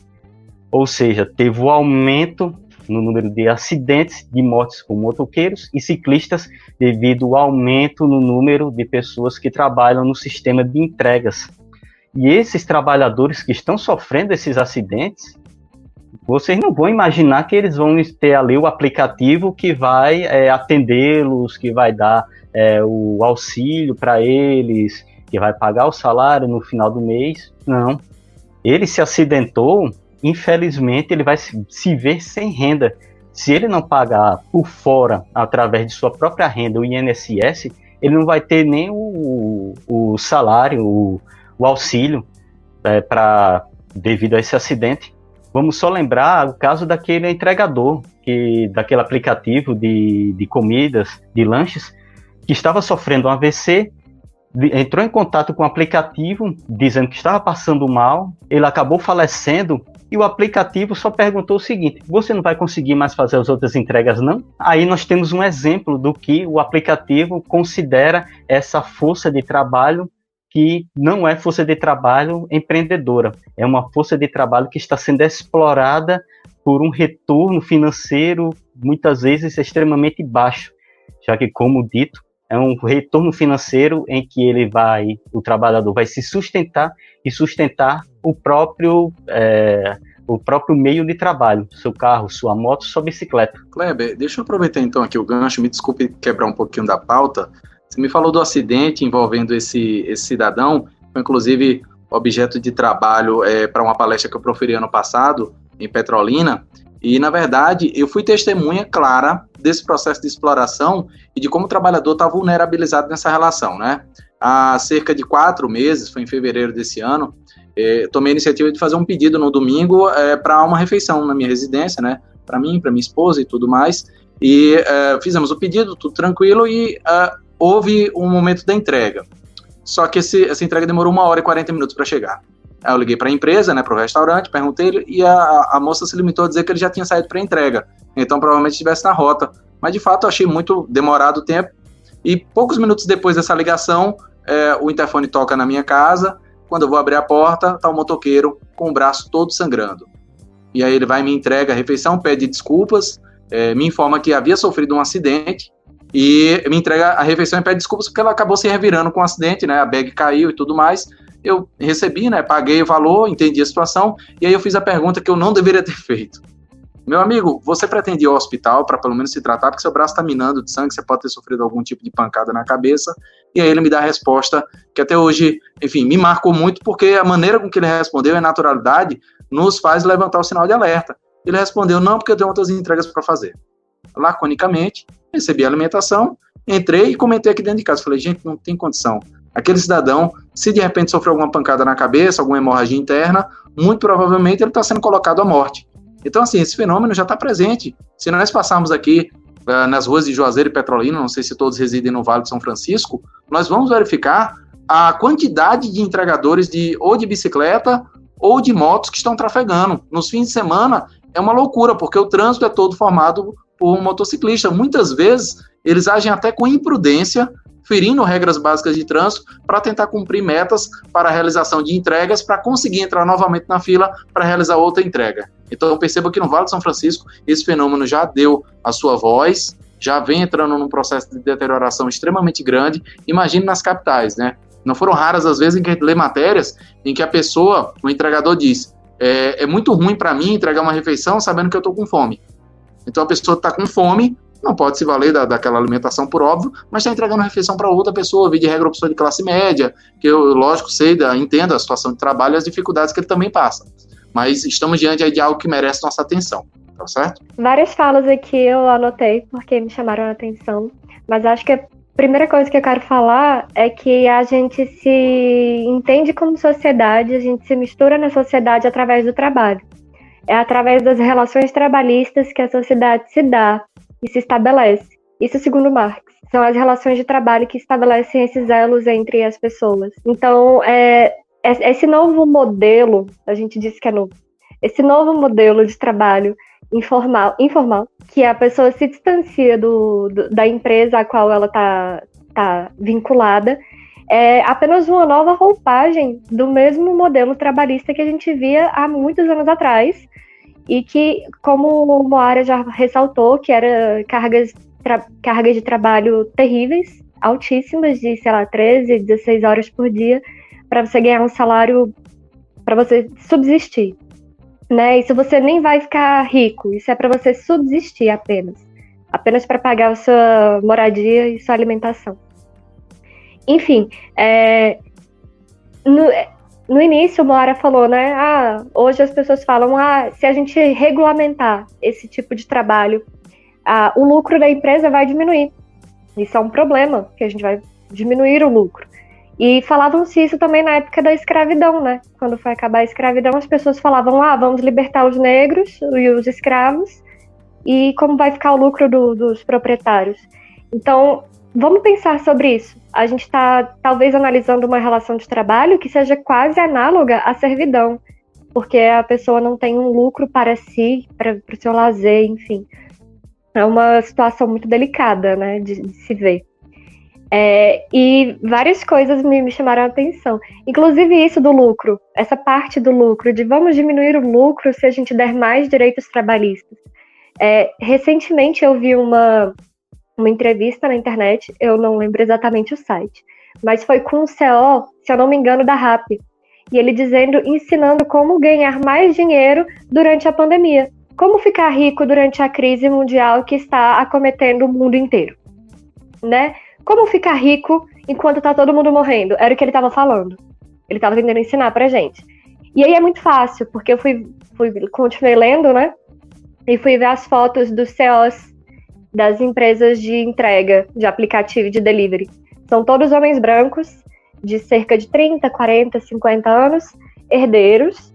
Ou seja, teve um aumento no número de acidentes de mortes com motoqueiros e ciclistas devido ao aumento no número de pessoas que trabalham no sistema de entregas. E esses trabalhadores que estão sofrendo esses acidentes, vocês não vão imaginar que eles vão ter ali o aplicativo que vai atendê-los, que vai dar o auxílio para eles, que vai pagar o salário no final do mês. Não. Ele se acidentou, infelizmente, ele vai se ver sem renda. Se ele não pagar por fora, através de sua própria renda, o INSS, ele não vai ter nem o salário, o auxílio devido a esse acidente. Vamos só lembrar o caso daquele entregador, daquele aplicativo de comidas, de lanches, que estava sofrendo um AVC, entrou em contato com o aplicativo, dizendo que estava passando mal, ele acabou falecendo, e o aplicativo só perguntou o seguinte: você não vai conseguir mais fazer as outras entregas, não? Aí nós temos um exemplo do que o aplicativo considera essa força de trabalho, que não é força de trabalho empreendedora, é uma força de trabalho que está sendo explorada por um retorno financeiro, muitas vezes extremamente baixo, já que, como dito, é um retorno financeiro em que o trabalhador vai se sustentar e sustentar o próprio meio de trabalho, seu carro, sua moto, sua bicicleta. Kleber, deixa eu aproveitar então aqui o gancho, me desculpe quebrar um pouquinho da pauta. Você me falou do acidente envolvendo esse cidadão, foi inclusive objeto de trabalho para uma palestra que eu proferi ano passado, em Petrolina, e, na verdade, eu fui testemunha clara desse processo de exploração e de como o trabalhador está vulnerabilizado nessa relação, né? Há cerca de 4 meses, foi em fevereiro desse ano, tomei a iniciativa de fazer um pedido no domingo para uma refeição na minha residência, né? Para mim, para minha esposa e tudo mais, e fizemos o pedido, tudo tranquilo, e houve um momento da entrega. Só que essa entrega demorou 1 hora e 40 minutos para chegar. Aí eu liguei para a empresa, né, para o restaurante, perguntei, e a moça se limitou a dizer que ele já tinha saído para entrega. Então, provavelmente estivesse na rota. Mas, de fato, eu achei muito demorado o tempo. E poucos minutos depois dessa ligação, o interfone toca na minha casa. Quando eu vou abrir a porta, está o motoqueiro com o braço todo sangrando. E aí ele vai e me entrega a refeição, pede desculpas, me informa que havia sofrido um acidente, e me entrega a refeição e pede desculpas porque ela acabou se revirando com o acidente, né? A bag caiu e tudo mais. Eu recebi, né? Paguei o valor, entendi a situação, e aí eu fiz a pergunta que eu não deveria ter feito. Meu amigo, você pretende ir ao hospital para pelo menos se tratar, porque seu braço está minando de sangue, você pode ter sofrido algum tipo de pancada na cabeça. E aí ele me dá a resposta que até hoje, enfim, me marcou muito, porque a maneira com que ele respondeu, a naturalidade, nos faz levantar o sinal de alerta. Ele respondeu: não, porque eu tenho outras entregas para fazer. Laconicamente, recebi a alimentação, entrei e comentei aqui dentro de casa. Falei: gente, não tem condição. Aquele cidadão, se de repente sofreu alguma pancada na cabeça, alguma hemorragia interna, muito provavelmente ele está sendo colocado à morte. Então, assim, esse fenômeno já está presente. Se nós passarmos aqui nas ruas de Juazeiro e Petrolina, não sei se todos residem no Vale de São Francisco, nós vamos verificar a quantidade de entregadores ou de bicicleta ou de motos que estão trafegando. Nos fins de semana é uma loucura, porque o trânsito é todo formado por motociclistas. Muitas vezes eles agem até com imprudência, ferindo regras básicas de trânsito para tentar cumprir metas para a realização de entregas, para conseguir entrar novamente na fila para realizar outra entrega. Então eu percebo que no Vale de São Francisco esse fenômeno já deu a sua voz, já vem entrando num processo de deterioração extremamente grande. Imagine nas capitais, né? Não foram raras as vezes em que lê matérias em que o entregador diz: é muito ruim para mim entregar uma refeição sabendo que eu estou com fome. Então a pessoa está com fome, não pode se valer daquela alimentação, por óbvio, mas está entregando refeição para outra pessoa, via de regra, pessoa de classe média, que eu, lógico, entendo a situação de trabalho e as dificuldades que ele também passa. Mas estamos diante aí de algo que merece nossa atenção, tá certo? Várias falas aqui eu anotei, porque me chamaram a atenção, mas acho que a primeira coisa que eu quero falar é que a gente se entende como sociedade, a gente se mistura na sociedade através do trabalho. É através das relações trabalhistas que a sociedade se dá e se estabelece. Isso segundo Marx. São as relações de trabalho que estabelecem esses elos entre as pessoas. Então, esse novo modelo, a gente disse que é novo, esse novo modelo de trabalho informal, que a pessoa se distancia da empresa a qual ela tá vinculada, é apenas uma nova roupagem do mesmo modelo trabalhista que a gente via há muitos anos atrás, e que, como o Moara já ressaltou, que era cargas de trabalho terríveis, altíssimas, de, 13, 16 horas por dia, para você ganhar um salário, para você subsistir. Né? Isso você nem vai ficar rico, isso é para você subsistir apenas para pagar a sua moradia e sua alimentação. Enfim, no início, o Moara falou, né? Hoje as pessoas falam, se a gente regulamentar esse tipo de trabalho, o lucro da empresa vai diminuir. Isso é um problema, que a gente vai diminuir o lucro. E falavam-se isso também na época da escravidão, né? Quando foi acabar a escravidão, as pessoas falavam, vamos libertar os negros e os escravos, e como vai ficar o lucro dos proprietários. Então, vamos pensar sobre isso. A gente está, talvez, analisando uma relação de trabalho que seja quase análoga à servidão, porque a pessoa não tem um lucro para si, para o seu lazer, enfim. É uma situação muito delicada, né, de se ver. E várias coisas me chamaram a atenção. Inclusive isso do lucro, essa parte do lucro, de vamos diminuir o lucro se a gente der mais direitos trabalhistas. Recentemente eu vi uma entrevista na internet, eu não lembro exatamente o site, mas foi com o CEO, se eu não me engano, da RAP, e ele ensinando como ganhar mais dinheiro durante a pandemia, como ficar rico durante a crise mundial que está acometendo o mundo inteiro, né? Como ficar rico enquanto está todo mundo morrendo, era o que ele estava falando, ele estava tentando ensinar pra gente. E aí é muito fácil, porque eu continuei lendo, né, e fui ver as fotos dos CEOs das empresas de entrega, de aplicativo de delivery. São todos homens brancos, de cerca de 30, 40, 50 anos, herdeiros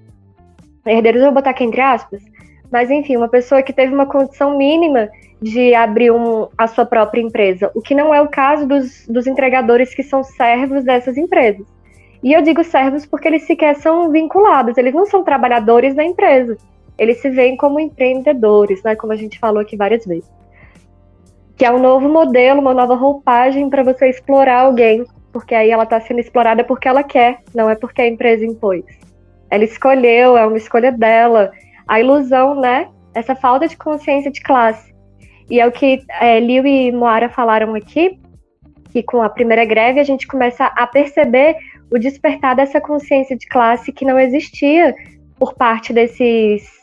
eu vou botar aqui entre aspas, mas enfim, uma pessoa que teve uma condição mínima de abrir a sua própria empresa, o que não é o caso dos entregadores que são servos dessas empresas. E eu digo servos porque eles sequer são vinculados, eles não são trabalhadores da empresa, eles se veem como empreendedores, né, como a gente falou aqui várias vezes. Que é um novo modelo, uma nova roupagem para você explorar alguém, porque aí ela está sendo explorada porque ela quer, não é porque a empresa impôs. Ela escolheu, é uma escolha dela. A ilusão, né? Essa falta de consciência de classe. E é o que Liu e Moara falaram aqui, que com a primeira greve a gente começa a perceber o despertar dessa consciência de classe que não existia por parte desses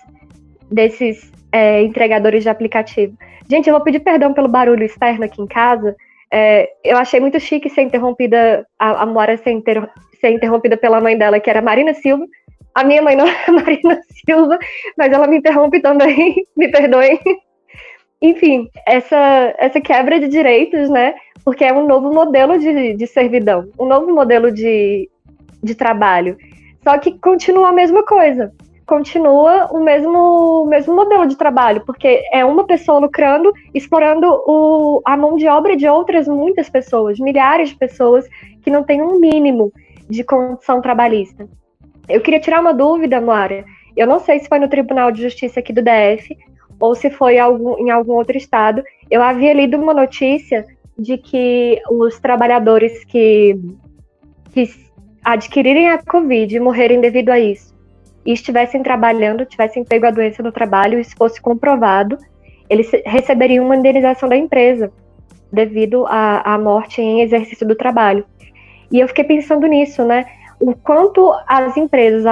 entregadores de aplicativo. Gente, eu vou pedir perdão pelo barulho externo aqui em casa. Eu achei muito chique ser interrompida, a Moara ser interrompida pela mãe dela, que era Marina Silva. A minha mãe não é Marina Silva, mas ela me interrompe também, me perdoem. Enfim, essa quebra de direitos, né? Porque é um novo modelo de servidão, um novo modelo de trabalho. Só que continua a mesma coisa. Continua o mesmo modelo de trabalho, porque é uma pessoa lucrando, explorando a mão de obra de outras muitas pessoas, milhares de pessoas que não têm um mínimo de condição trabalhista. Eu queria tirar uma dúvida, Moara. Eu não sei se foi no Tribunal de Justiça aqui do DF ou se foi em algum outro estado. Eu havia lido uma notícia de que os trabalhadores que adquirirem a Covid e morrerem devido a isso, e estivessem trabalhando, tivessem pego a doença no trabalho, e isso fosse comprovado, eles receberiam uma indenização da empresa devido à morte em exercício do trabalho. E eu fiquei pensando nisso, né? O quanto as empresas,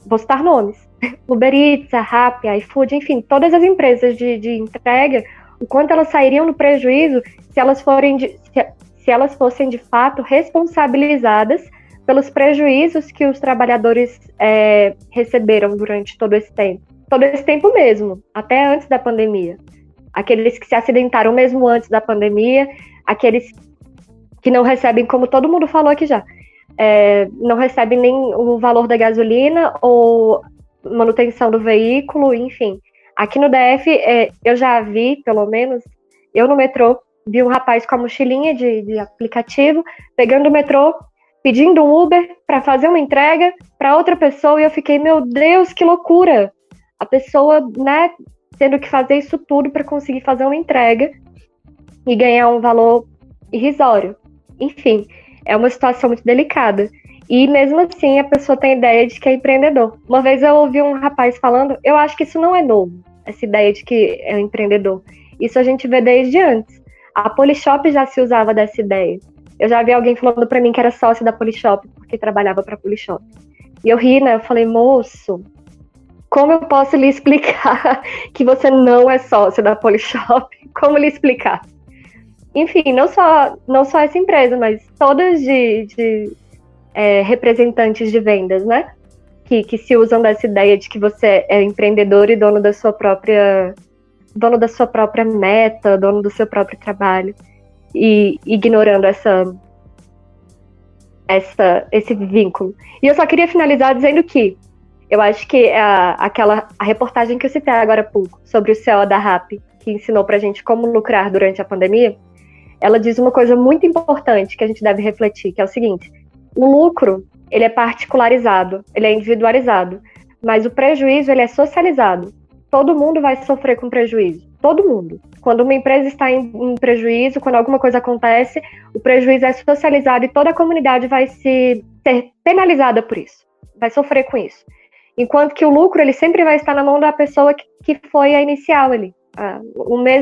vou citar nomes, Uber Eats, a Rappi, a iFood, enfim, todas as empresas de entrega, o quanto elas sairiam no prejuízo se elas fossem de fato responsabilizadas pelos prejuízos que os trabalhadores receberam durante todo esse tempo mesmo, até antes da pandemia. Aqueles que se acidentaram mesmo antes da pandemia, aqueles que não recebem, como todo mundo falou aqui já, não recebem nem o valor da gasolina ou manutenção do veículo, enfim. Aqui no DF, eu já vi, pelo menos, eu no metrô, vi um rapaz com a mochilinha de aplicativo, pegando o metrô, pedindo um Uber para fazer uma entrega para outra pessoa, e eu fiquei, meu Deus, que loucura! A pessoa, né, tendo que fazer isso tudo para conseguir fazer uma entrega e ganhar um valor irrisório. Enfim, é uma situação muito delicada. E mesmo assim, a pessoa tem a ideia de que é empreendedor. Uma vez eu ouvi um rapaz falando, eu acho que isso não é novo, essa ideia de que é um empreendedor. Isso a gente vê desde antes. A Polishop já se usava dessa ideia. Eu já vi alguém falando pra mim que era sócio da Polishop, porque trabalhava pra Polishop. E eu ri, né? Eu falei, moço, como eu posso lhe explicar que você não é sócio da Polishop? Como lhe explicar? Enfim, não só essa empresa, mas todas representantes de vendas, né? Que se usam dessa ideia de que você é empreendedor e dono da sua própria meta, dono do seu próprio trabalho, e ignorando esse vínculo. E eu só queria finalizar dizendo que eu acho que a reportagem que eu citei agora há pouco, sobre o CEO da Rappi, que ensinou pra gente como lucrar durante a pandemia, ela diz uma coisa muito importante que a gente deve refletir, que é o seguinte: o lucro, ele é particularizado, ele é individualizado, mas o prejuízo, ele é socializado. Todo mundo vai sofrer com prejuízo, todo mundo. Quando uma empresa está em prejuízo, quando alguma coisa acontece, o prejuízo é socializado e toda a comunidade vai ser penalizada por isso, vai sofrer com isso. Enquanto que o lucro, ele sempre vai estar na mão da pessoa que foi a inicial ali.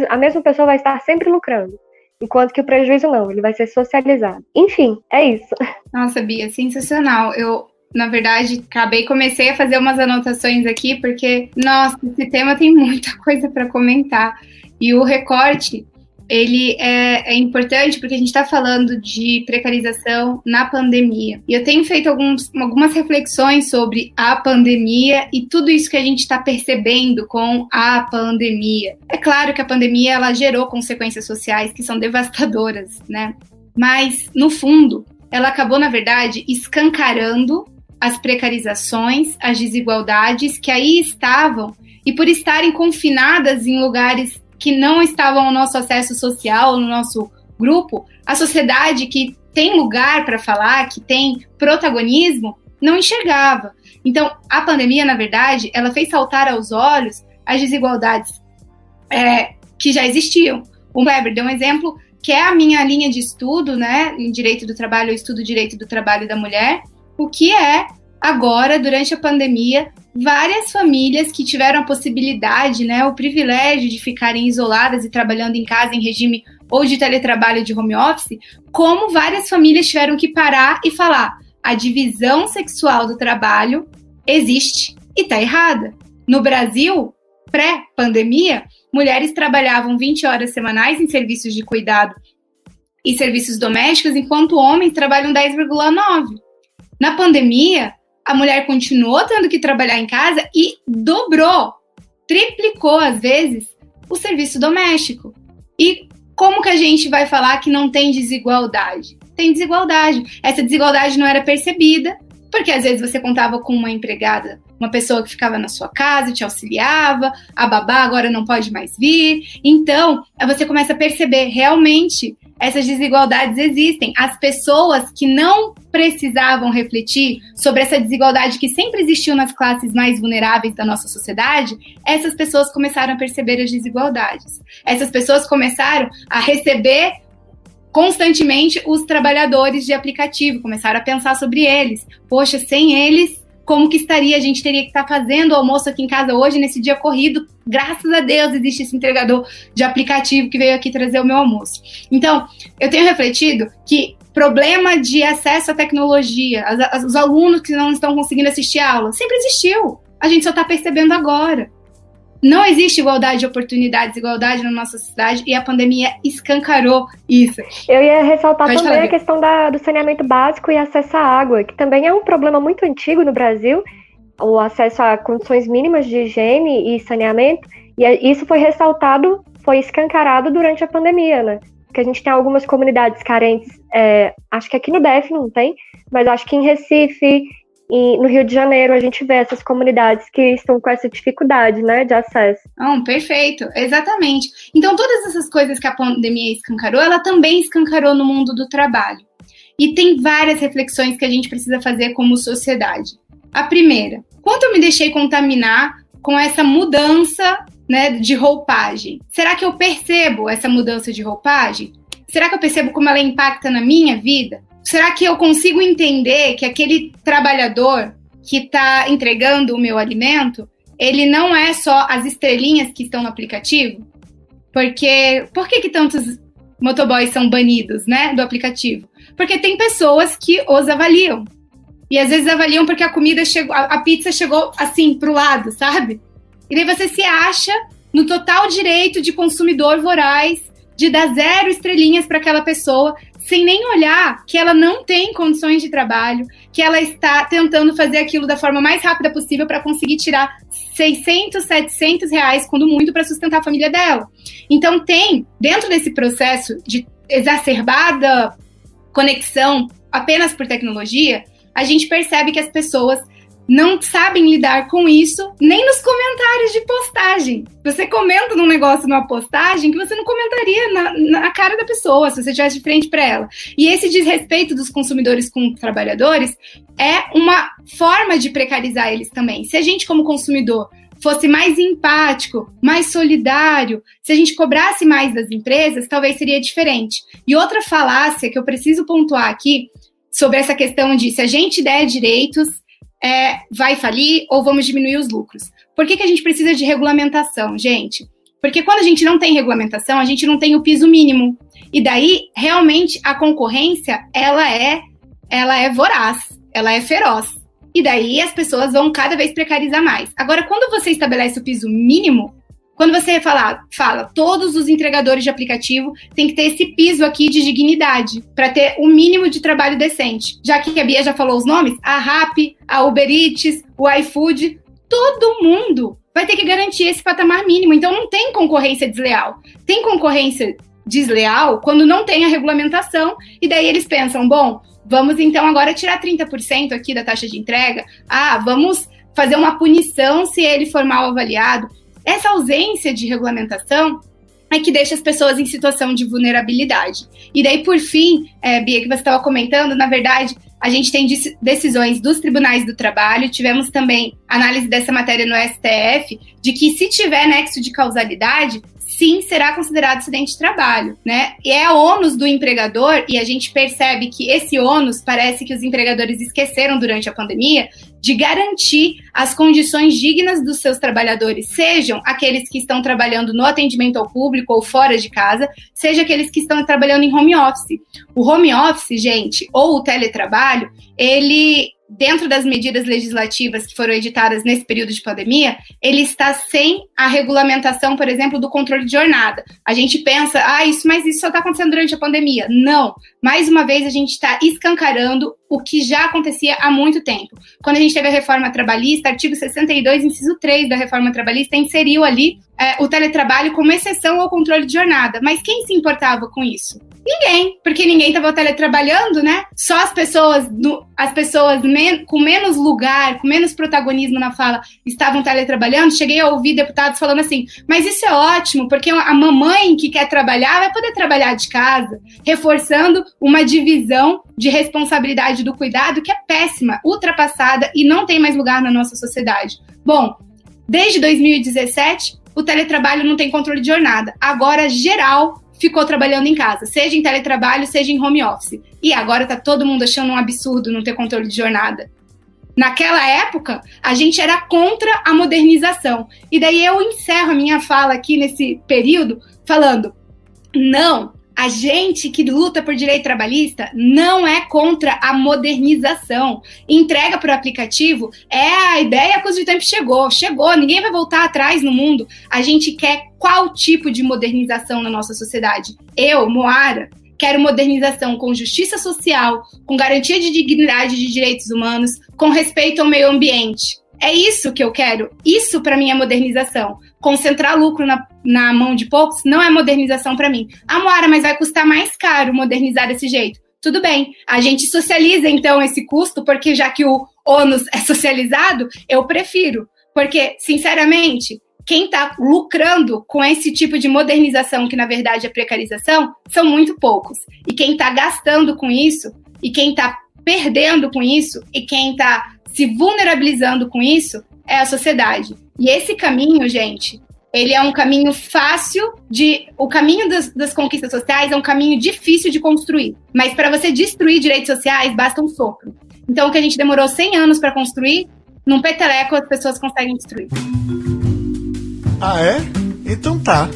A mesma pessoa vai estar sempre lucrando. Enquanto que o prejuízo não, ele vai ser socializado. Enfim, é isso. Nossa, Bia, sensacional. Eu, na verdade, comecei a fazer umas anotações aqui, porque, nossa, esse tema tem muita coisa para comentar. E o recorte, ele é importante porque a gente está falando de precarização na pandemia. E eu tenho feito algumas reflexões sobre a pandemia e tudo isso que a gente está percebendo com a pandemia. É claro que a pandemia ela gerou consequências sociais que são devastadoras, né? Mas, no fundo, ela acabou, na verdade, escancarando as precarizações, as desigualdades que aí estavam, e por estarem confinadas em lugares que não estavam ao nosso acesso social, no nosso grupo, a sociedade que tem lugar para falar, que tem protagonismo, não enxergava. Então, a pandemia, na verdade, ela fez saltar aos olhos as desigualdades que já existiam. O Weber deu um exemplo, que é a minha linha de estudo, né? Em Direito do Trabalho, eu estudo Direito do Trabalho da Mulher, o que é, agora, durante a pandemia, várias famílias que tiveram a possibilidade, né, o privilégio de ficarem isoladas e trabalhando em casa em regime ou de teletrabalho de home office, como várias famílias tiveram que parar e falar: a divisão sexual do trabalho existe e está errada. No Brasil, pré-pandemia, mulheres trabalhavam 20 horas semanais em serviços de cuidado e serviços domésticos, enquanto homens trabalham 10,9. Na pandemia, a mulher continuou tendo que trabalhar em casa e triplicou às vezes, o serviço doméstico. E como que a gente vai falar que não tem desigualdade? Tem desigualdade. Essa desigualdade não era percebida, porque às vezes você contava com uma empregada, uma pessoa que ficava na sua casa e te auxiliava, a babá agora não pode mais vir. Então, você começa a perceber realmente essas desigualdades existem. As pessoas que não precisavam refletir sobre essa desigualdade que sempre existiu nas classes mais vulneráveis da nossa sociedade, essas pessoas começaram a perceber as desigualdades. Essas pessoas começaram a receber constantemente os trabalhadores de aplicativo, começaram a pensar sobre eles. Poxa, sem eles, como que estaria? A gente teria que estar fazendo almoço aqui em casa hoje, nesse dia corrido. Graças a Deus existe esse entregador de aplicativo que veio aqui trazer o meu almoço. Então, eu tenho refletido que problema de acesso à tecnologia, os alunos que não estão conseguindo assistir a aula, sempre existiu. A gente só está percebendo agora. Não existe igualdade de oportunidades, desigualdade na nossa sociedade, e a pandemia escancarou isso. Eu ia ressaltar também a questão do saneamento básico e acesso à água, que também é um problema muito antigo no Brasil, o acesso a condições mínimas de higiene e saneamento, e isso foi ressaltado, foi escancarado durante a pandemia, né? Porque a gente tem algumas comunidades carentes, acho que aqui no DF não tem, mas acho que em Recife e no Rio de Janeiro a gente vê essas comunidades que estão com essa dificuldade, né, de acesso. Perfeito, exatamente. Então todas essas coisas que a pandemia escancarou, ela também escancarou no mundo do trabalho. E tem várias reflexões que a gente precisa fazer como sociedade. A primeira, quanto eu me deixei contaminar com essa mudança, né, de roupagem? Será que eu percebo essa mudança de roupagem? Será que eu percebo como ela impacta na minha vida? Será que eu consigo entender que aquele trabalhador que está entregando o meu alimento, ele não é só as estrelinhas que estão no aplicativo? Porque por que tantos motoboys são banidos, né, do aplicativo? Porque tem pessoas que os avaliam. E às vezes avaliam porque a comida chegou, a pizza chegou assim pro lado, sabe? E daí você se acha no total direito de consumidor voraz, de dar 0 estrelinhas para aquela pessoa, sem nem olhar que ela não tem condições de trabalho, que ela está tentando fazer aquilo da forma mais rápida possível para conseguir tirar 600, 700 reais, quando muito, para sustentar a família dela. Então tem, dentro desse processo de exacerbada conexão apenas por tecnologia, a gente percebe que as pessoas não sabem lidar com isso nem nos comentários de postagem. Você comenta num negócio numa postagem que você não comentaria na cara da pessoa, se você estivesse de frente para ela. E esse desrespeito dos consumidores com os trabalhadores é uma forma de precarizar eles também. Se a gente, como consumidor, fosse mais empático, mais solidário, se a gente cobrasse mais das empresas, talvez seria diferente. E outra falácia que eu preciso pontuar aqui sobre essa questão de se a gente der direitos, vai falir ou vamos diminuir os lucros. Por que a gente precisa de regulamentação, gente? Porque quando a gente não tem regulamentação, a gente não tem o piso mínimo. E daí, realmente, a concorrência, ela é voraz, ela é feroz. E daí as pessoas vão cada vez precarizar mais. Agora, quando você estabelece o piso mínimo, quando você fala, todos os entregadores de aplicativo têm que ter esse piso aqui de dignidade, para ter o mínimo de trabalho decente. Já que a Bia já falou os nomes, a Rappi, a Uber Eats, o iFood, todo mundo vai ter que garantir esse patamar mínimo. Então não tem concorrência desleal. Tem concorrência desleal quando não tem a regulamentação, e daí eles pensam, bom, vamos então agora tirar 30% aqui da taxa de entrega, vamos fazer uma punição se ele for mal avaliado. Essa ausência de regulamentação é que deixa as pessoas em situação de vulnerabilidade. E daí, por fim, Bia, que você estava comentando, na verdade, a gente tem decisões dos tribunais do trabalho, tivemos também análise dessa matéria no STF, de que se tiver nexo de causalidade, sim, será considerado acidente de trabalho, né? E é ônus do empregador, e a gente percebe que esse ônus parece que os empregadores esqueceram durante a pandemia, de garantir as condições dignas dos seus trabalhadores, sejam aqueles que estão trabalhando no atendimento ao público ou fora de casa, seja aqueles que estão trabalhando em home office. O home office, gente, ou o teletrabalho, ele, dentro das medidas legislativas que foram editadas nesse período de pandemia, ele está sem a regulamentação, por exemplo, do controle de jornada. A gente pensa, mas isso só está acontecendo durante a pandemia. Não. Mais uma vez, a gente está escancarando o que já acontecia há muito tempo. Quando a gente teve a reforma trabalhista, artigo 62, inciso 3 da reforma trabalhista, inseriu ali o teletrabalho como exceção ao controle de jornada. Mas quem se importava com isso? Ninguém, porque ninguém estava teletrabalhando, né? Só as pessoas com menos lugar, com menos protagonismo na fala, estavam teletrabalhando. Cheguei a ouvir deputados falando assim, mas isso é ótimo, porque a mamãe que quer trabalhar vai poder trabalhar de casa, reforçando uma divisão de responsabilidade do cuidado que é péssima, ultrapassada e não tem mais lugar na nossa sociedade. Bom, desde 2017, o teletrabalho não tem controle de jornada. Agora, geral, ficou trabalhando em casa, seja em teletrabalho, seja em home office. E agora tá todo mundo achando um absurdo não ter controle de jornada. Naquela época, a gente era contra a modernização. E daí eu encerro a minha fala aqui nesse período falando, não, a gente que luta por direito trabalhista não é contra a modernização. Entrega por aplicativo a ideia cujo tempo chegou, ninguém vai voltar atrás no mundo. A gente quer qual tipo de modernização na nossa sociedade? Eu, Moara, quero modernização com justiça social, com garantia de dignidade de direitos humanos, com respeito ao meio ambiente. É isso que eu quero. Isso, para mim, é modernização. Concentrar lucro na mão de poucos não é modernização para mim. Moara, mas vai custar mais caro modernizar desse jeito. Tudo bem, a gente socializa, então, esse custo, porque já que o ônus é socializado, eu prefiro. Porque, sinceramente, quem está lucrando com esse tipo de modernização, que na verdade é precarização, são muito poucos. E quem está gastando com isso, e quem está perdendo com isso, e quem está se vulnerabilizando com isso, é a sociedade. E esse caminho, gente, ele é um caminho fácil o caminho das conquistas sociais é um caminho difícil de construir. Mas para você destruir direitos sociais, basta um sopro. Então, o que a gente demorou 100 anos para construir, num peteleco as pessoas conseguem destruir. Ah, é? Então tá.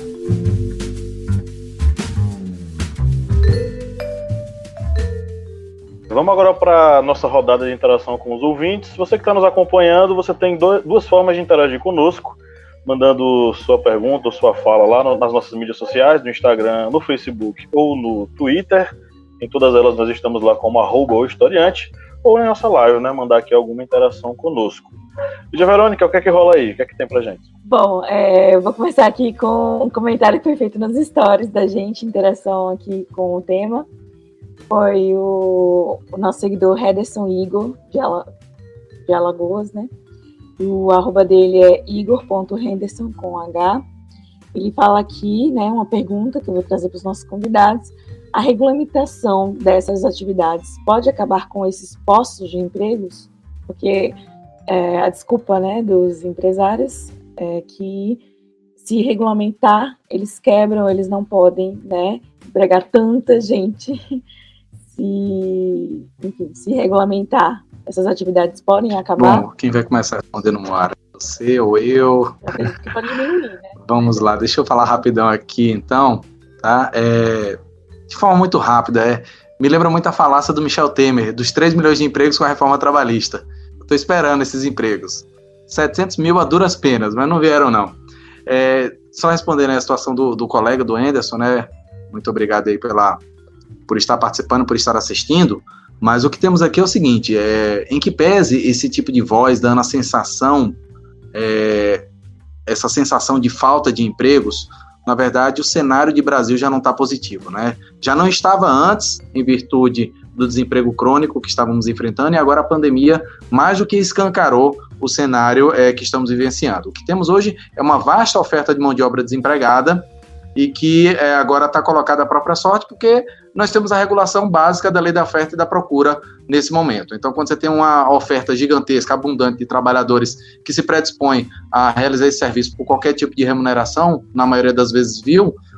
Vamos agora para a nossa rodada de interação com os ouvintes. Você que está nos acompanhando, você tem duas formas de interagir conosco, mandando sua pergunta ou sua fala lá nas nossas mídias sociais, no Instagram, no Facebook ou no Twitter. Em todas elas nós estamos lá como @historiante, ou em nossa live, né? Mandar aqui alguma interação conosco. Lídia Verônica, o que é que rola aí? O que é que tem pra gente? Bom, eu vou começar aqui com um comentário que foi feito nas stories da gente, interação aqui com o tema. Foi o nosso seguidor Hederson Igor, de Alagoas, né? O arroba dele é igor.henderson com H. Ele fala aqui, né, uma pergunta que eu vou trazer para os nossos convidados. A regulamentação dessas atividades pode acabar com esses postos de empregos? Porque a desculpa, né, dos empresários é que se regulamentar, eles quebram, eles não podem, né, empregar tanta gente. Se regulamentar, essas atividades podem acabar? Bom, quem vai começar respondendo no ar? Você ou eu? Que pode diminuir, né? Vamos lá, deixa eu falar rapidão aqui, então, tá? De forma muito rápida, me lembra muito a falácia do Michel Temer, dos 3 milhões de empregos com a reforma trabalhista. Estou esperando esses empregos. 700 mil a duras penas, mas não vieram, não. Só respondendo a situação do colega, do Henderson, né? Muito obrigado aí por estar participando, por estar assistindo. Mas o que temos aqui é o seguinte, em que pese esse tipo de voz dando a sensação, essa sensação de falta de empregos, na verdade o cenário de Brasil já não está positivo, né? Já não estava antes, em virtude do desemprego crônico que estávamos enfrentando, e agora a pandemia mais do que escancarou o cenário que estamos vivenciando. O que temos hoje é uma vasta oferta de mão de obra desempregada, e que agora está colocada à própria sorte, porque nós temos a regulação básica da lei da oferta e da procura nesse momento. Então, quando você tem uma oferta gigantesca, abundante de trabalhadores que se predispõem a realizar esse serviço por qualquer tipo de remuneração, na maioria das vezes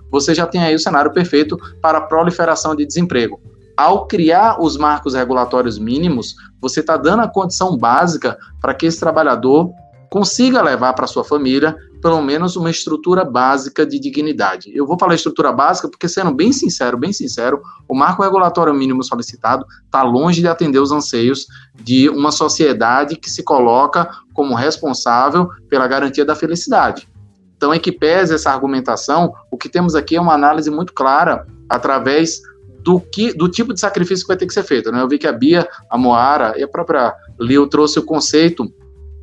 você já tem aí o cenário perfeito para a proliferação de desemprego. Ao criar os marcos regulatórios mínimos, você está dando a condição básica para que esse trabalhador consiga levar para sua família pelo menos uma estrutura básica de dignidade. Eu vou falar estrutura básica porque, sendo bem sincero, o marco regulatório mínimo solicitado está longe de atender os anseios de uma sociedade que se coloca como responsável pela garantia da felicidade. Então, em que pese essa argumentação, o que temos aqui é uma análise muito clara através do tipo de sacrifício que vai ter que ser feito, né? Eu vi que a Bia, a Moara e a própria Lil trouxe o conceito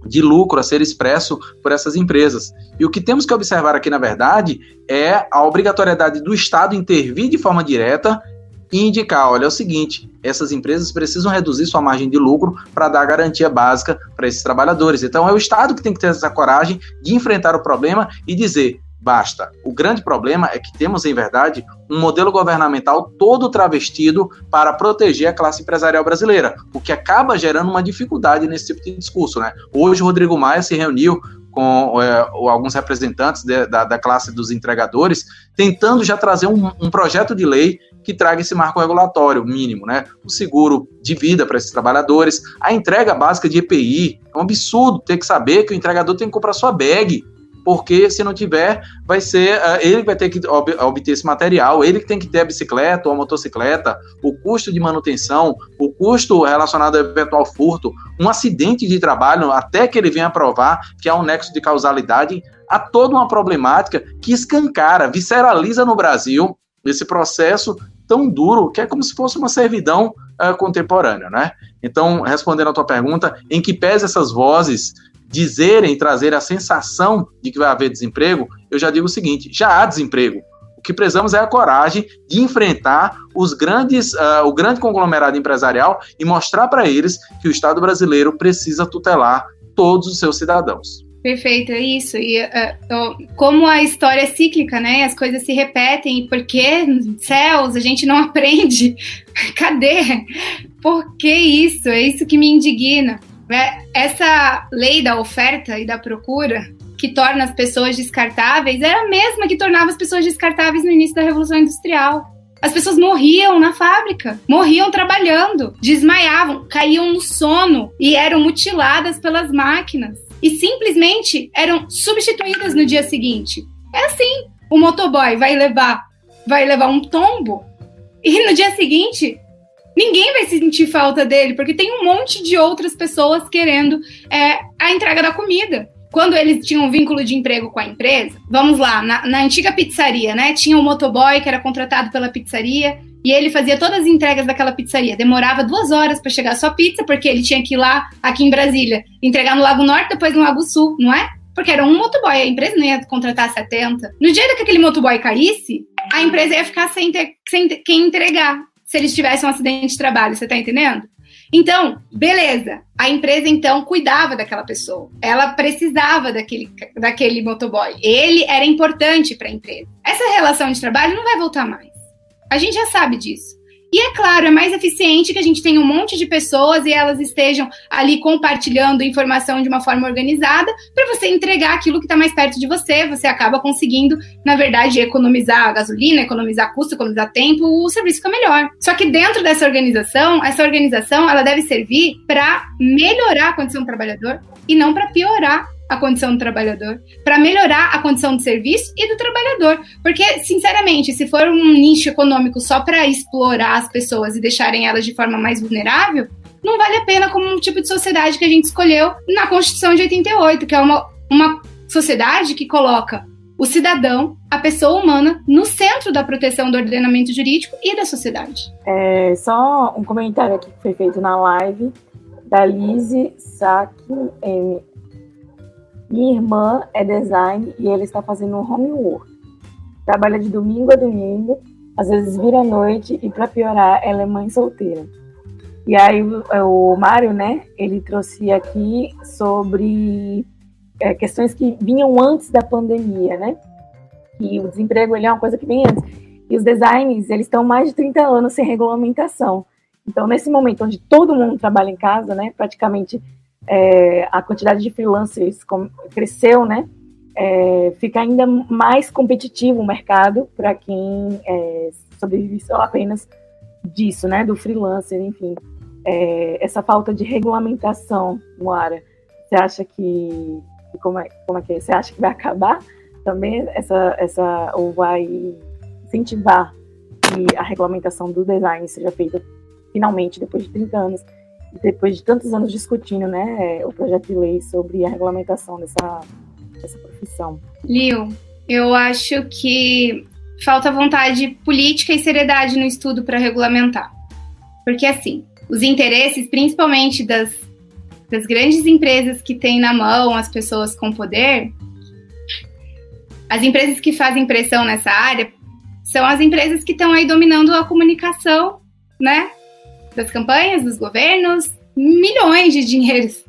de lucro a ser expresso por essas empresas. E o que temos que observar aqui, na verdade, é a obrigatoriedade do Estado intervir de forma direta e indicar, olha, é o seguinte, essas empresas precisam reduzir sua margem de lucro para dar garantia básica para esses trabalhadores. Então, é o Estado que tem que ter essa coragem de enfrentar o problema e dizer, basta. O grande problema é que temos, em verdade, um modelo governamental todo travestido para proteger a classe empresarial brasileira, o que acaba gerando uma dificuldade nesse tipo de discurso, né? Hoje o Rodrigo Maia se reuniu com alguns representantes da classe dos entregadores, tentando já trazer um projeto de lei que traga esse marco regulatório mínimo, né? O seguro de vida para esses trabalhadores, a entrega básica de EPI. É um absurdo ter que saber que o entregador tem que comprar sua bag, porque se não tiver, vai ser ele que vai ter que obter esse material, ele que tem que ter a bicicleta ou a motocicleta, o custo de manutenção, o custo relacionado ao eventual furto, um acidente de trabalho, até que ele venha provar que há um nexo de causalidade, há toda uma problemática que escancara, visceraliza no Brasil esse processo tão duro, que é como se fosse uma servidão contemporânea, né? Então, respondendo a tua pergunta, em que pese essas vozes trazer a sensação de que vai haver desemprego, eu já digo o seguinte, já há desemprego. O que precisamos é a coragem de enfrentar o grande conglomerado empresarial e mostrar para eles que o Estado brasileiro precisa tutelar todos os seus cidadãos. Perfeito, é isso. E como a história é cíclica, né? As coisas se repetem. Por que, céus, a gente não aprende? Cadê? Por que isso? É isso que me indigna. Essa lei da oferta e da procura, que torna as pessoas descartáveis, era a mesma que tornava as pessoas descartáveis no início da Revolução Industrial. As pessoas morriam na fábrica, morriam trabalhando, desmaiavam, caíam no sono e eram mutiladas pelas máquinas. E simplesmente eram substituídas no dia seguinte. É assim, o motoboy vai levar um tombo e no dia seguinte ninguém vai sentir falta dele, porque tem um monte de outras pessoas querendo a entrega da comida. Quando eles tinham um vínculo de emprego com a empresa, vamos lá, na antiga pizzaria, né? Tinha um motoboy que era contratado pela pizzaria e ele fazia todas as entregas daquela pizzaria. Demorava 2 horas para chegar a sua pizza, porque ele tinha que ir lá, aqui em Brasília, entregar no Lago Norte, depois no Lago Sul, não é? Porque era um motoboy, a empresa não ia contratar 70. No dia que aquele motoboy caísse, a empresa ia ficar sem quem entregar, se eles tivessem um acidente de trabalho, você tá entendendo? Então, beleza, a empresa então cuidava daquela pessoa, ela precisava daquele motoboy, ele era importante para a empresa. Essa relação de trabalho não vai voltar mais, a gente já sabe disso. E é claro, é mais eficiente que a gente tenha um monte de pessoas e elas estejam ali compartilhando informação de uma forma organizada para você entregar aquilo que está mais perto de você. Você acaba conseguindo, na verdade, economizar gasolina, economizar custo, economizar tempo, o serviço fica melhor. Só que dentro dessa organização ela deve servir para melhorar a condição do trabalhador e não para piorar a condição do trabalhador, para melhorar a condição do serviço e do trabalhador. Porque, sinceramente, se for um nicho econômico só para explorar as pessoas e deixarem elas de forma mais vulnerável, não vale a pena como um tipo de sociedade que a gente escolheu na Constituição de 88, que é uma sociedade que coloca o cidadão, a pessoa humana, no centro da proteção do ordenamento jurídico e da sociedade. Só um comentário aqui que foi feito na live da Lise Sack. Minha irmã é design e ela está fazendo um homework. Trabalha de domingo a domingo, às vezes vira à noite e, para piorar, ela é mãe solteira. E aí o Mário, né, ele trouxe aqui sobre questões que vinham antes da pandemia, né? E o desemprego ele é uma coisa que vem antes. E os designs, eles estão mais de 30 anos sem regulamentação. Então, nesse momento onde todo mundo trabalha em casa, né, praticamente a quantidade de freelancers cresceu, né? Fica ainda mais competitivo o mercado para quem sobrevive só apenas disso, né? Do freelancer, enfim. Essa falta de regulamentação, Moara, você acha que como é que é? Você acha que vai acabar também ou vai incentivar que a regulamentação do design seja feita finalmente depois de 30 anos? Depois de tantos anos discutindo, né, o projeto de lei sobre a regulamentação dessa profissão. Liu, eu acho que falta vontade política e seriedade no estudo para regulamentar. Porque, assim, os interesses, principalmente das grandes empresas que têm na mão as pessoas com poder, as empresas que fazem pressão nessa área são as empresas que estão aí dominando a comunicação, né? Das campanhas, dos governos, milhões de dinheiros,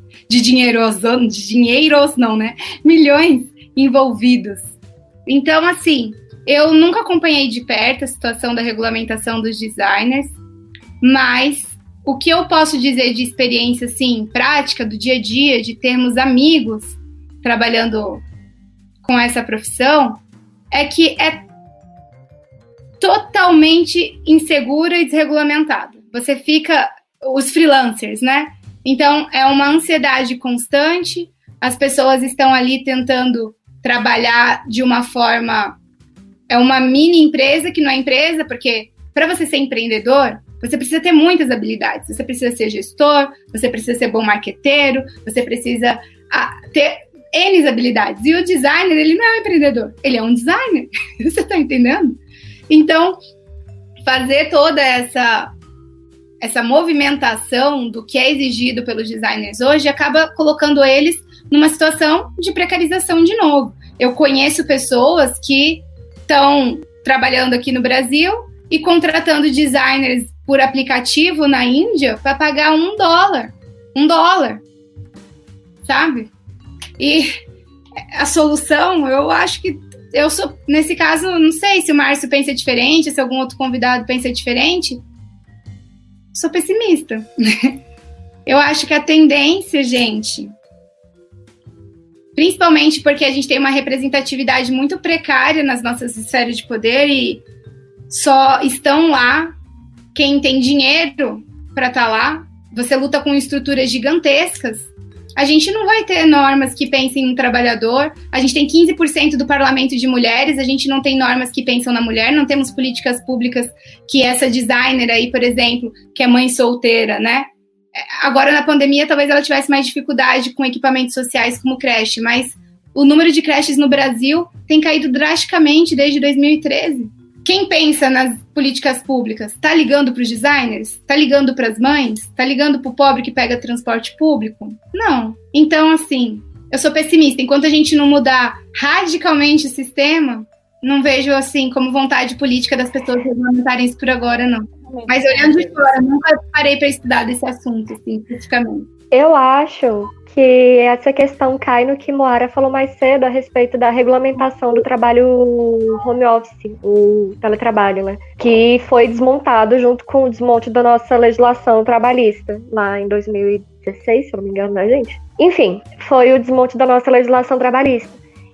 milhões envolvidos. Então, assim, eu nunca acompanhei de perto a situação da regulamentação dos designers, mas o que eu posso dizer de experiência, assim, prática, do dia a dia, de termos amigos trabalhando com essa profissão, é que é totalmente insegura e desregulamentada. Você fica, os freelancers, né? Então, é uma ansiedade constante, as pessoas estão ali tentando trabalhar de uma forma, é uma mini empresa que não é empresa, porque para você ser empreendedor, você precisa ter muitas habilidades, você precisa ser gestor, você precisa ser bom marqueteiro, você precisa ter N habilidades, e o designer, ele não é um empreendedor, ele é um designer, você tá entendendo? Então, fazer toda essa movimentação do que é exigido pelos designers hoje acaba colocando eles numa situação de precarização de novo. Eu conheço pessoas que estão trabalhando aqui no Brasil e contratando designers por aplicativo na Índia para pagar $1, sabe? E a solução, eu acho que eu sou, nesse caso, não sei se o Márcio pensa diferente, se algum outro convidado pensa diferente, sou pessimista. Eu acho que a tendência, gente, principalmente porque a gente tem uma representatividade muito precária nas nossas esferas de poder e só estão lá quem tem dinheiro para estar lá. Você luta com estruturas gigantescas. A gente não vai ter normas que pensem no trabalhador. A gente tem 15% do parlamento de mulheres, a gente não tem normas que pensam na mulher, não temos políticas públicas que essa designer aí, por exemplo, que é mãe solteira, né? Agora, na pandemia, talvez ela tivesse mais dificuldade com equipamentos sociais como creche, mas o número de creches no Brasil tem caído drasticamente desde 2013. quem pensa nas políticas públicas está ligando para os designers? Está ligando para as mães? Está ligando para o pobre que pega transporte público? Não. Então, assim, eu sou pessimista. Enquanto a gente não mudar radicalmente o sistema, não vejo, assim, como vontade política das pessoas regulamentarem isso por agora, não. Mas olhando de fora, nunca parei para estudar desse assunto, assim, especificamente. Eu acho que essa questão cai no que Moara falou mais cedo a respeito da regulamentação do trabalho home office, o teletrabalho, né? Que foi desmontado junto com o desmonte da nossa legislação trabalhista, lá em 2016, se eu não me engano, né, gente? Enfim, foi o desmonte da nossa legislação trabalhista.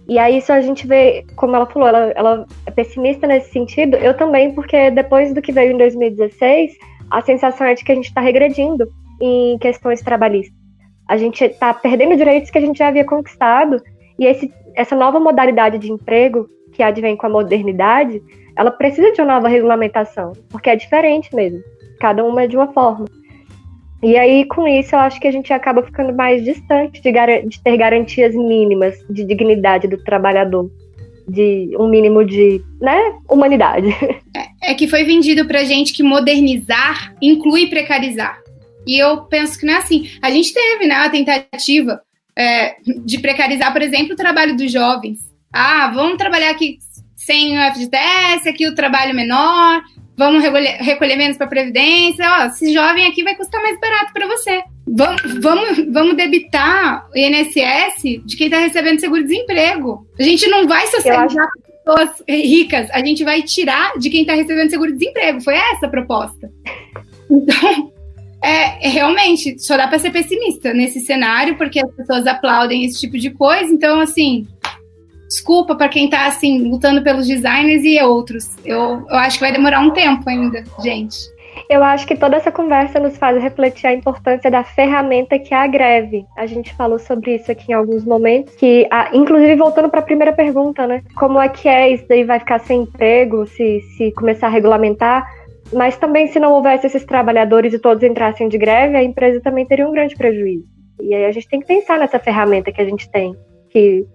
E aí isso a gente vê, como ela falou, ela é pessimista nesse sentido, eu também, porque depois do que veio em 2016, a sensação é de que a gente está regredindo em questões trabalhistas. A gente está perdendo direitos que a gente já havia conquistado, e essa nova modalidade de emprego que advém com a modernidade, ela precisa de uma nova regulamentação, porque é diferente mesmo, cada uma é de uma forma. E aí, com isso, eu acho que a gente acaba ficando mais distante de ter garantias mínimas de dignidade do trabalhador, de um mínimo de, humanidade. É que foi vendido pra gente que modernizar inclui precarizar. E eu penso que não é assim. A gente teve, a tentativa de precarizar, por exemplo, o trabalho dos jovens. Vamos trabalhar aqui sem o FGTS, aqui o trabalho menor, vamos recolher menos para a Previdência. Esse jovem aqui vai custar mais barato para você. Vamos debitar o INSS de quem está recebendo seguro-desemprego. A gente não vai socializar com pessoas ricas, a gente vai tirar de quem está recebendo seguro-desemprego. Foi essa a proposta. Então, realmente, só dá para ser pessimista nesse cenário, porque as pessoas aplaudem esse tipo de coisa. Então, assim, desculpa para quem está assim, lutando pelos designers e outros. Eu acho que vai demorar um tempo ainda, gente. Eu acho que toda essa conversa nos faz refletir a importância da ferramenta que é a greve. A gente falou sobre isso aqui em alguns momentos, que, inclusive voltando para a primeira pergunta, né? Como é que isso daí vai ficar sem emprego se começar a regulamentar? Mas também, se não houvesse esses trabalhadores e todos entrassem de greve, a empresa também teria um grande prejuízo. E aí a gente tem que pensar nessa ferramenta que a gente tem, que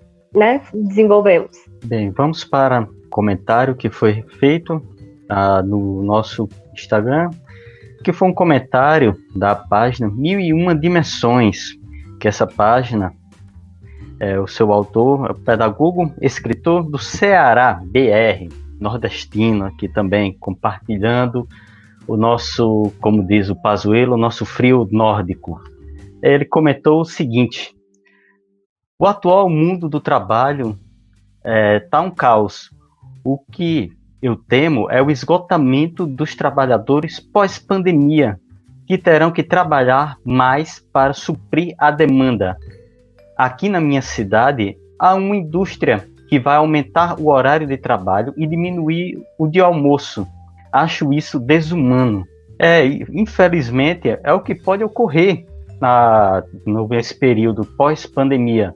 desenvolvemos. Bem, vamos para o comentário que foi feito no nosso Instagram, que foi um comentário da página 1001 Dimensões, que essa página, o seu autor é o pedagogo, escritor do Ceará, BR, nordestino, aqui também compartilhando o nosso, como diz o Pazuello, o nosso frio nórdico. Ele comentou o seguinte: o atual mundo do trabalho está um caos. O que eu temo é o esgotamento dos trabalhadores pós-pandemia, que terão que trabalhar mais para suprir a demanda. Aqui na minha cidade, há uma indústria que vai aumentar o horário de trabalho e diminuir o de almoço. Acho isso desumano. Infelizmente, é o que pode ocorrer nesse período pós-pandemia.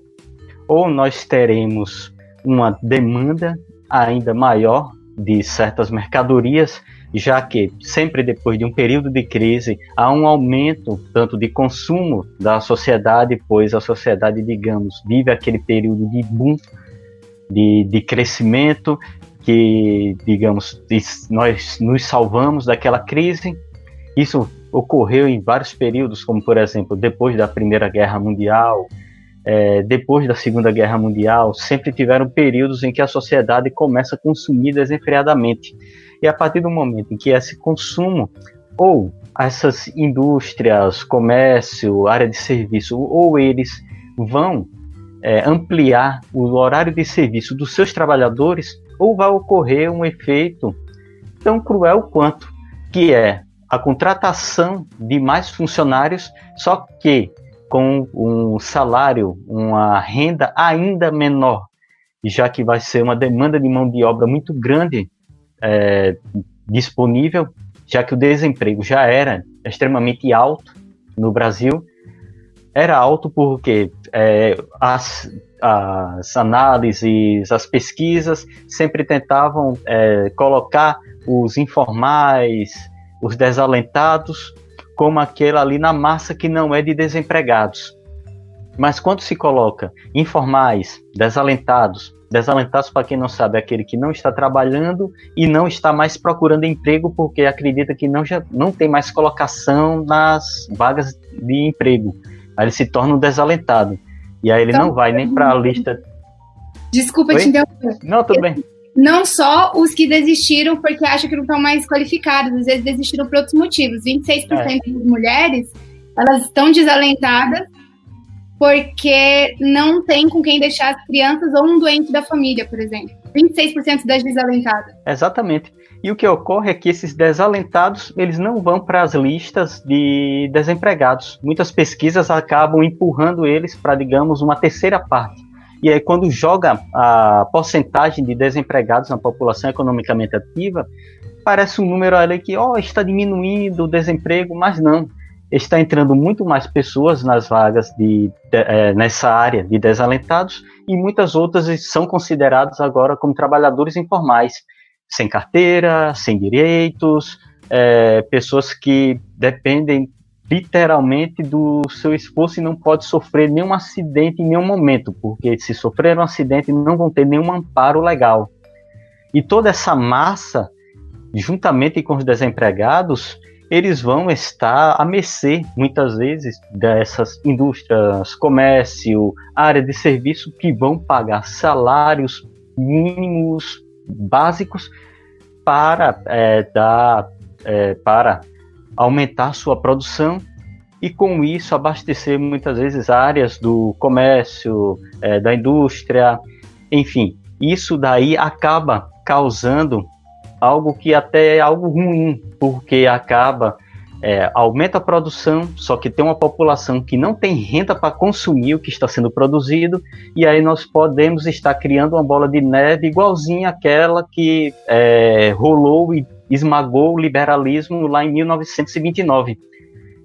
Ou nós teremos uma demanda ainda maior de certas mercadorias, já que sempre depois de um período de crise há um aumento tanto de consumo da sociedade, pois a sociedade, digamos, vive aquele período de boom, de crescimento, que, digamos, nós nos salvamos daquela crise. Isso ocorreu em vários períodos, como, por exemplo, depois da Primeira Guerra Mundial, depois da Segunda Guerra Mundial, sempre tiveram períodos em que a sociedade começa a consumir desenfreadamente. E a partir do momento em que esse consumo, ou essas indústrias, comércio, área de serviço, ou eles vão ampliar o horário de serviço dos seus trabalhadores, ou vai ocorrer um efeito tão cruel quanto, que é a contratação de mais funcionários, só que com um salário, uma renda ainda menor, já que vai ser uma demanda de mão de obra muito grande disponível, já que o desemprego já era extremamente alto no Brasil. Era alto porque as análises, as pesquisas sempre tentavam colocar os informais, os desalentados, como aquele ali na massa que não é de desempregados. Mas quando se coloca informais, desalentados Desalentados, para quem não sabe, é aquele que não está trabalhando e não está mais procurando emprego porque acredita que não tem mais colocação nas vagas de emprego. Aí ele se torna um desalentado. E aí ele Então, não vai nem para a lista... Desculpa te interromper. Não, tudo bem. Não só os que desistiram porque acham que não estão mais qualificados, às vezes desistiram por outros motivos. 26% das mulheres, elas estão desalentadas porque não tem com quem deixar as crianças ou um doente da família, por exemplo. 26% das desalentadas. Exatamente. E o que ocorre é que esses desalentados, eles não vão para as listas de desempregados. Muitas pesquisas acabam empurrando eles para, digamos, uma terceira parte. E aí, quando joga a porcentagem de desempregados na população economicamente ativa, parece um número ali que está diminuindo o desemprego, mas não. Está entrando muito mais pessoas nas vagas nessa área de desalentados e muitas outras são consideradas agora como trabalhadores informais, sem carteira, sem direitos, pessoas que dependem literalmente do seu esforço e não pode sofrer nenhum acidente em nenhum momento, porque se sofrer um acidente não vão ter nenhum amparo legal. E toda essa massa, juntamente com os desempregados, eles vão estar à mercê, muitas vezes, dessas indústrias, comércio, área de serviço, que vão pagar salários mínimos básicos para aumentar sua produção e, com isso, abastecer muitas vezes áreas do comércio, da indústria, enfim. Isso daí acaba causando algo que até é algo ruim, porque aumenta a produção, só que tem uma população que não tem renda para consumir o que está sendo produzido, e aí nós podemos estar criando uma bola de neve igualzinha àquela que rolou e esmagou o liberalismo lá em 1929.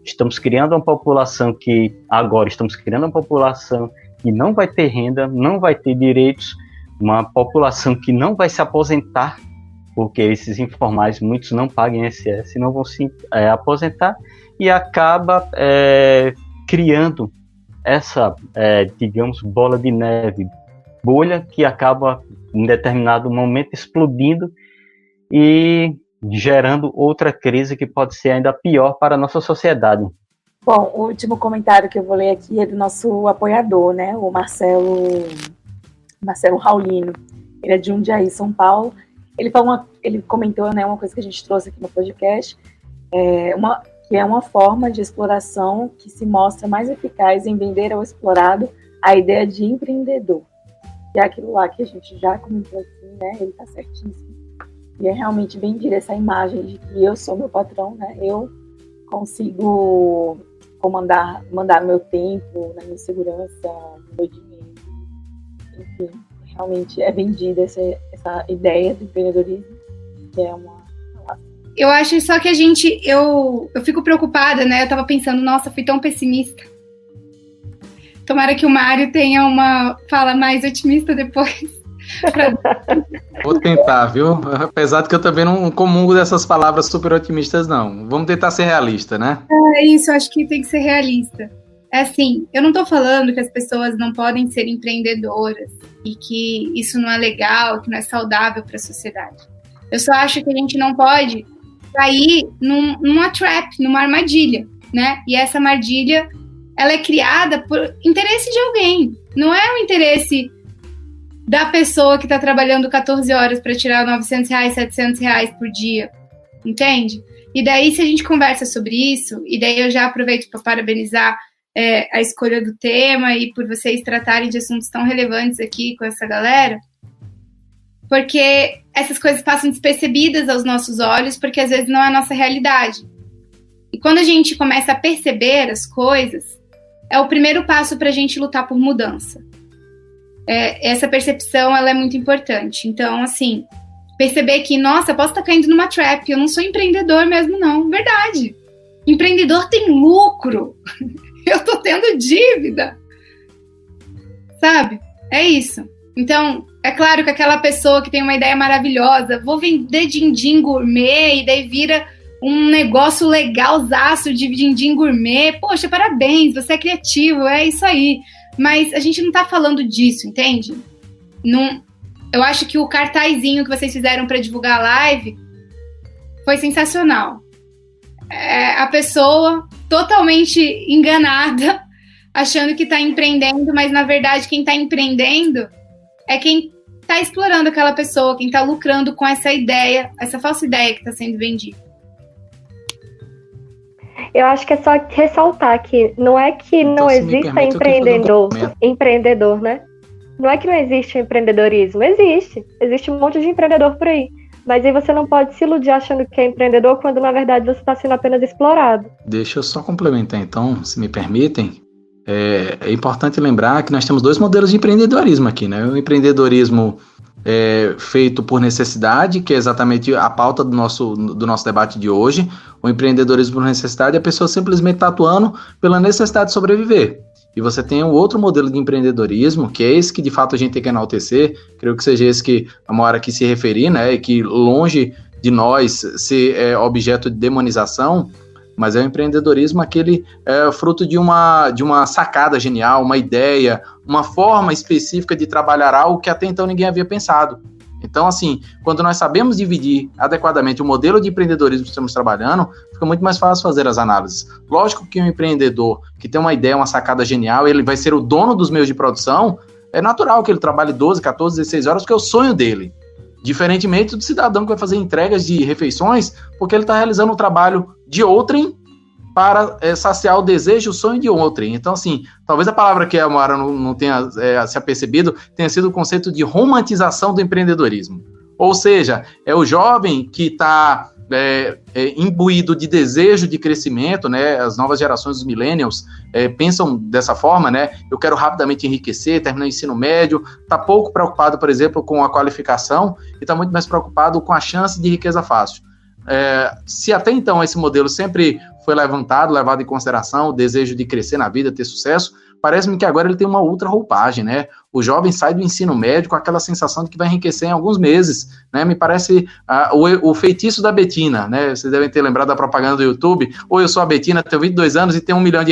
Estamos criando uma população que não vai ter renda, não vai ter direitos, uma população que não vai se aposentar, porque esses informais, muitos não pagam INSS, não vão se aposentar, e acaba criando essa, digamos, bola de neve, bolha, que acaba, em determinado momento, explodindo e gerando outra crise que pode ser ainda pior para a nossa sociedade. Bom, o último comentário que eu vou ler aqui é do nosso apoiador, né, o Marcelo Raulino. Ele é de Jundiaí, São Paulo. Ele comentou, né, uma coisa que a gente trouxe aqui no podcast, que é uma forma de exploração que se mostra mais eficaz em vender ao explorado a ideia de empreendedor. Que é aquilo lá que a gente já comentou aqui, né, ele está certíssimo. E é realmente vender essa imagem de que eu sou meu patrão, né, eu consigo mandar meu tempo, na minha segurança, meu dinheiro, enfim. Realmente é vendida essa ideia do empreendedorismo, que é uma... Eu acho só que eu fico preocupada, né? Eu tava pensando, nossa, fui tão pessimista. Tomara que o Mário tenha uma fala mais otimista depois. Vou tentar, viu? Apesar de que eu também não comungo dessas palavras super otimistas, não. Vamos tentar ser realista, né? É isso, acho que tem que ser realista. É assim, eu não tô falando que as pessoas não podem ser empreendedoras e que isso não é legal, que não é saudável para a sociedade. Eu só acho que a gente não pode cair numa trap, numa armadilha, né? E essa armadilha, ela é criada por interesse de alguém. Não é o interesse da pessoa que está trabalhando 14 horas para tirar R$900, R$700 por dia, entende? E daí, se a gente conversa sobre isso, e daí eu já aproveito para parabenizar a escolha do tema e por vocês tratarem de assuntos tão relevantes aqui com essa galera, porque essas coisas passam despercebidas aos nossos olhos, porque às vezes não é a nossa realidade. E quando a gente começa a perceber as coisas, é o primeiro passo para a gente lutar por mudança. Essa percepção, ela é muito importante. Então, assim, perceber que, nossa, posso estar caindo numa trap, eu não sou empreendedor mesmo, não. Verdade. Empreendedor tem lucro. Eu tô tendo dívida. Sabe? É isso. Então, é claro que aquela pessoa que tem uma ideia maravilhosa, vou vender din-din gourmet, e daí vira um negócio legalzaço de din-din gourmet. Poxa, parabéns, você é criativo, é isso aí. Mas a gente não tá falando disso, entende? Não, Eu acho que o cartazinho que vocês fizeram para divulgar a live foi sensacional. A pessoa totalmente enganada, achando que está empreendendo, mas na verdade quem está empreendendo é quem está explorando aquela pessoa, quem está lucrando com essa ideia, essa falsa ideia que está sendo vendida. Eu acho que é só ressaltar que não é que Então, não se me exista permite, eu queria fazer um empreendedor, né? Não é que não existe empreendedorismo, existe um monte de empreendedor por aí. Mas aí você não pode se iludir achando que é empreendedor quando na verdade você está sendo apenas explorado. Deixa eu só complementar então, se me permitem. É importante lembrar que nós temos dois modelos de empreendedorismo aqui, né? O empreendedorismo feito por necessidade, que é exatamente a pauta do nosso debate de hoje. O empreendedorismo por necessidade, a pessoa simplesmente está atuando pela necessidade de sobreviver. E você tem um outro modelo de empreendedorismo, que é esse que de fato a gente tem que enaltecer, creio que seja esse que a maior aqui se referir, né? E que longe de nós ser objeto de demonização, mas é o empreendedorismo aquele fruto de uma sacada genial, uma ideia, uma forma específica de trabalhar algo que até então ninguém havia pensado. Então, assim, quando nós sabemos dividir adequadamente o modelo de empreendedorismo que estamos trabalhando, fica muito mais fácil fazer as análises. Lógico que um empreendedor que tem uma ideia, uma sacada genial, ele vai ser o dono dos meios de produção, é natural que ele trabalhe 12, 14, 16 horas, porque é o sonho dele. Diferentemente do cidadão que vai fazer entregas de refeições, porque ele está realizando o trabalho de outrem para saciar o desejo, o sonho de outrem. Então, assim, talvez a palavra que a Moara não tenha se apercebido tenha sido o conceito de romantização do empreendedorismo. Ou seja, é o jovem que está imbuído de desejo de crescimento, né? As novas gerações, os millennials, pensam dessa forma, né? Eu quero rapidamente enriquecer, terminar o ensino médio, está pouco preocupado, por exemplo, com a qualificação e está muito mais preocupado com a chance de riqueza fácil. Se até então esse modelo sempre foi levado em consideração, o desejo de crescer na vida, ter sucesso, parece-me que agora ele tem uma outra roupagem, né? O jovem sai do ensino médio com aquela sensação de que vai enriquecer em alguns meses, né? Me parece o feitiço da Betina, né? Vocês devem ter lembrado da propaganda do YouTube, ou eu sou a Betina, tenho 22 anos e tenho R$1 milhão.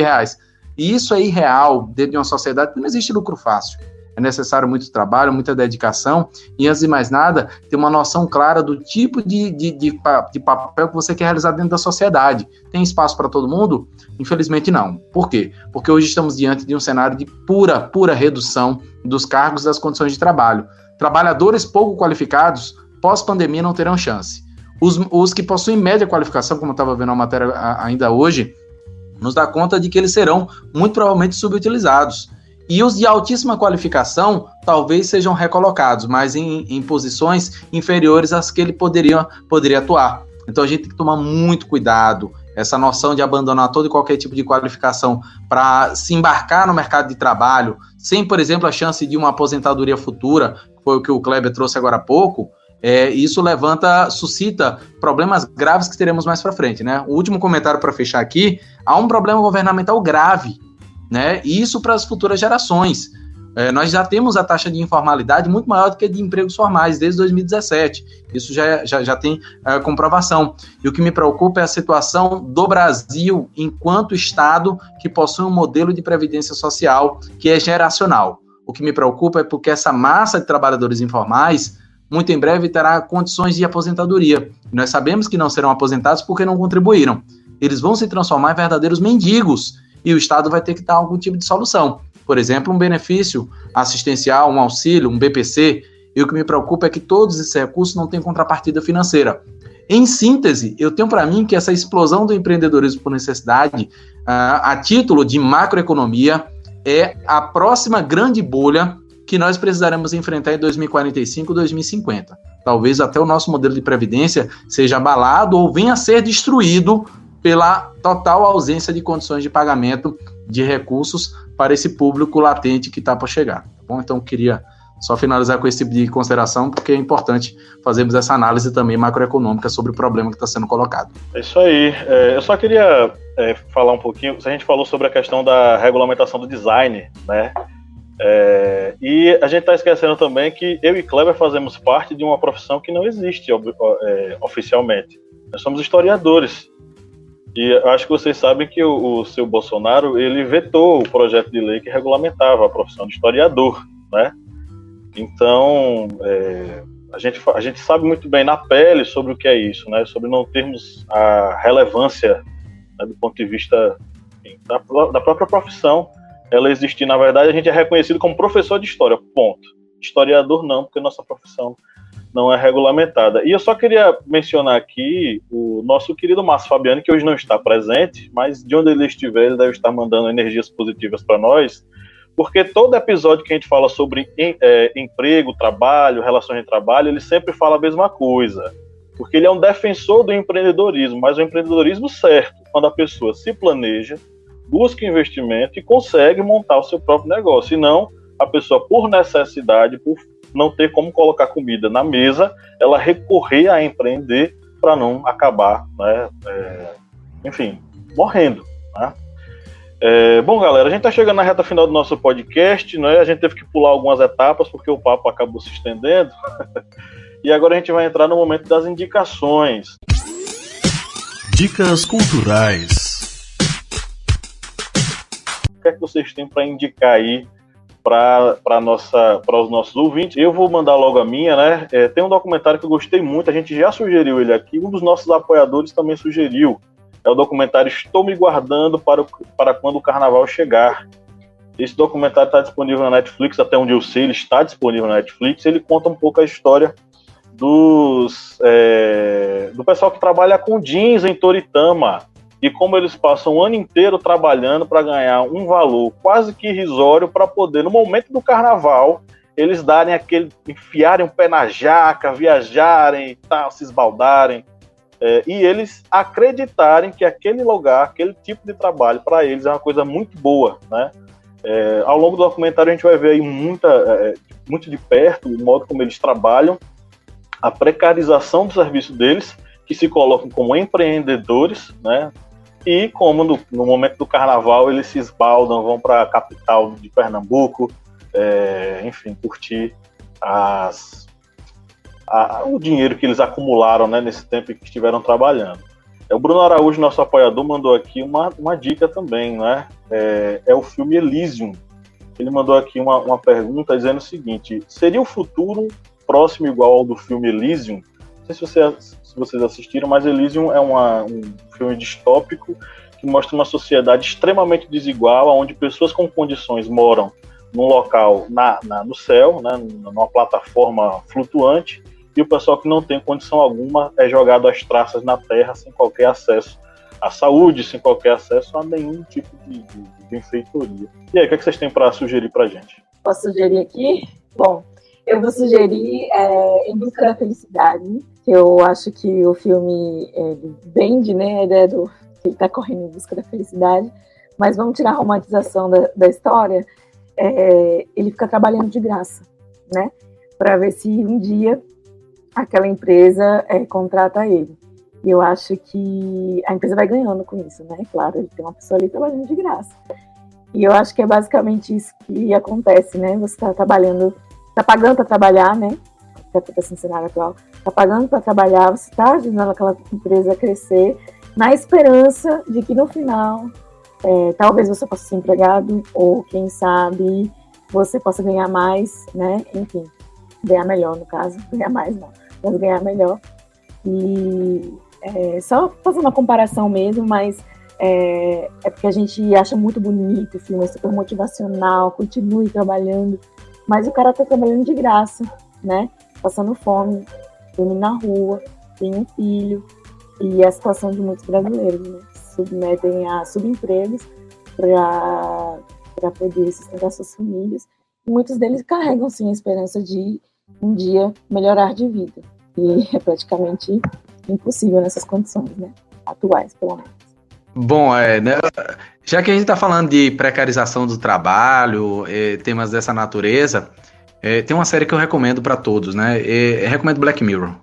E isso é irreal dentro de uma sociedade que não existe lucro fácil. É necessário muito trabalho, muita dedicação e, antes de mais nada, ter uma noção clara do tipo de papel que você quer realizar dentro da sociedade. Tem espaço para todo mundo? Infelizmente não. Por quê? Porque hoje estamos diante de um cenário de pura redução dos cargos e das condições de trabalho. Trabalhadores pouco qualificados, pós-pandemia, não terão chance. Os que possuem média qualificação, como eu estava vendo a matéria ainda hoje, nos dá conta de que eles serão muito provavelmente subutilizados. E os de altíssima qualificação talvez sejam recolocados, mas em posições inferiores às que ele poderia atuar. Então a gente tem que tomar muito cuidado, essa noção de abandonar todo e qualquer tipo de qualificação para se embarcar no mercado de trabalho, sem, por exemplo, a chance de uma aposentadoria futura, que foi o que o Kleber trouxe agora há pouco. Isso suscita problemas graves que teremos mais para frente, né? O último comentário para fechar aqui: há um problema governamental grave, né? E isso para as futuras gerações. Nós já temos a taxa de informalidade muito maior do que a de empregos formais desde 2017. Isso já tem comprovação. E o que me preocupa é a situação do Brasil enquanto Estado que possui um modelo de previdência social que é geracional. O que me preocupa é porque essa massa de trabalhadores informais muito em breve terá condições de aposentadoria. Nós sabemos que não serão aposentados porque não contribuíram. Eles vão se transformar em verdadeiros mendigos e o Estado vai ter que dar algum tipo de solução. Por exemplo, um benefício assistencial, um auxílio, um BPC. E o que me preocupa é que todos esses recursos não têm contrapartida financeira. Em síntese, eu tenho para mim que essa explosão do empreendedorismo por necessidade, a título de macroeconomia, é a próxima grande bolha que nós precisaremos enfrentar em 2045, 2050. Talvez até o nosso modelo de previdência seja abalado ou venha a ser destruído pela total ausência de condições de pagamento de recursos para esse público latente que está para chegar. Tá bom? Então, eu queria só finalizar com esse tipo de consideração, porque é importante fazermos essa análise também macroeconômica sobre o problema que está sendo colocado. É isso aí. Eu só queria falar um pouquinho, a gente falou sobre a questão da regulamentação do design, né? E a gente está esquecendo também que eu e Kleber fazemos parte de uma profissão que não existe oficialmente. Nós somos historiadores. E acho que vocês sabem que o seu Bolsonaro, ele vetou o projeto de lei que regulamentava a profissão de historiador, né? Então, a gente sabe muito bem na pele sobre o que é isso, né? Sobre não termos a relevância, né, do ponto de vista, enfim, da própria profissão, ela existir. Na verdade, a gente é reconhecido como professor de história, ponto. Historiador não, porque nossa profissão não é regulamentada. E eu só queria mencionar aqui o nosso querido Márcio Fabiani, que hoje não está presente, mas de onde ele estiver, ele deve estar mandando energias positivas para nós, porque todo episódio que a gente fala sobre emprego, trabalho, relações de trabalho, ele sempre fala a mesma coisa, porque ele é um defensor do empreendedorismo, mas o empreendedorismo certo, quando a pessoa se planeja, busca investimento e consegue montar o seu próprio negócio, e não a pessoa, por necessidade, por não ter como colocar comida na mesa, ela recorrer a empreender para não acabar, né, enfim, morrendo, né? Bom, galera, a gente está chegando na reta final do nosso podcast, né? A gente teve que pular algumas etapas porque o papo acabou se estendendo. E agora a gente vai entrar no momento das indicações. Dicas culturais. O que é que vocês têm para indicar aí para os nossos ouvintes? Eu vou mandar logo a minha, né? Tem um documentário que eu gostei muito, a gente já sugeriu ele aqui, um dos nossos apoiadores também sugeriu. É o documentário Estou Me Guardando para Quando o Carnaval Chegar. Esse documentário está disponível na Netflix, até onde eu sei, ele está disponível na Netflix. Ele conta um pouco a história do pessoal que trabalha com jeans em Toritama e como eles passam o ano inteiro trabalhando para ganhar um valor quase que irrisório para poder, no momento do carnaval, eles enfiarem o pé na jaca, viajarem e tal, se esbaldarem. E eles acreditarem que aquele lugar, aquele tipo de trabalho para eles é uma coisa muito boa, né? Ao longo do documentário a gente vai ver aí muito de perto o modo como eles trabalham, a precarização do serviço deles, que se colocam como empreendedores, né? E como no momento do carnaval eles se esbaldam, vão para a capital de Pernambuco, enfim, curtir o dinheiro que eles acumularam, né, nesse tempo que estiveram trabalhando. O Bruno Araújo, nosso apoiador, mandou aqui uma dica também, né? É o filme Elysium. Ele mandou aqui uma pergunta dizendo o seguinte: seria o futuro próximo igual ao do filme Elysium? Não sei se vocês assistiram, mas Elysium é um filme distópico que mostra uma sociedade extremamente desigual, onde pessoas com condições moram num local no céu, né, numa plataforma flutuante, e o pessoal que não tem condição alguma é jogado às traças na terra, sem qualquer acesso à saúde, sem qualquer acesso a nenhum tipo de benfeitoria. E aí, o que vocês têm para sugerir para a gente? Posso sugerir aqui? Bom, eu vou sugerir Em Busca da Felicidade, que eu acho que o filme vende, né, a ideia do que ele está correndo em busca da felicidade, mas vamos tirar a romantização da história. Ele fica trabalhando de graça, né, para ver se um dia aquela empresa contrata ele. E eu acho que a empresa vai ganhando com isso, né? Claro, ele tem uma pessoa ali trabalhando de graça. E eu acho que é basicamente isso que acontece, né? Você está trabalhando, está pagando para trabalhar, né? Que acontece no cenário atual. Está pagando para trabalhar, você está ajudando aquela empresa a crescer, na esperança de que no final, talvez você possa ser empregado, ou quem sabe você possa ganhar mais, né? Enfim, ganhar melhor, no caso. Ganhar mais não, mas ganhar melhor. E só fazer uma comparação mesmo, mas é porque a gente acha muito bonito o filme, é super motivacional, continue trabalhando, mas o cara tá trabalhando de graça, né? Passando fome, dormindo na rua, tem um filho, e a situação de muitos brasileiros, né? Se submetem a subempregos para poder sustentar suas famílias. E muitos deles carregam, sim, a esperança de um dia melhorar de vida. E é praticamente impossível nessas condições, né? Atuais, pelo menos. Bom, né, já que a gente está falando de precarização do trabalho, temas dessa natureza, tem uma série que eu recomendo para todos, né? Recomendo Black Mirror.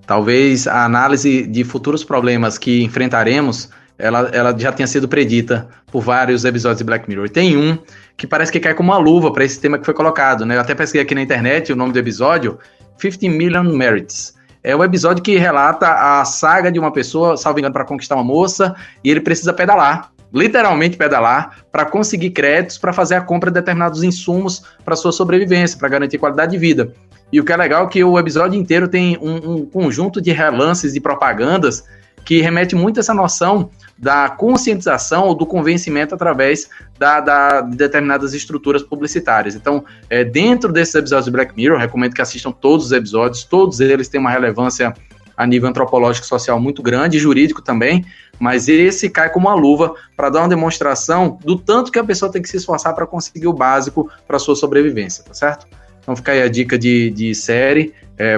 Talvez a análise de futuros problemas que enfrentaremos, ela já tenha sido predita por vários episódios de Black Mirror. Tem um que parece que cai como uma luva para esse tema que foi colocado, né? Eu até pesquisei aqui na internet o nome do episódio, 50 Million Merits. É um episódio que relata a saga de uma pessoa, salvo engano, para conquistar uma moça, e ele precisa pedalar. literalmente pedalar, para conseguir créditos para fazer a compra de determinados insumos para sua sobrevivência, para garantir qualidade de vida. E o que é legal é que o episódio inteiro tem um conjunto de relances e propagandas que remete muito a essa noção da conscientização ou do convencimento através de determinadas estruturas publicitárias. Então, dentro desses episódios de Black Mirror, recomendo que assistam todos os episódios, todos eles têm uma relevância a nível antropológico e social muito grande, jurídico também, mas esse cai como uma luva para dar uma demonstração do tanto que a pessoa tem que se esforçar para conseguir o básico para a sua sobrevivência, tá certo? Então fica aí a dica de série,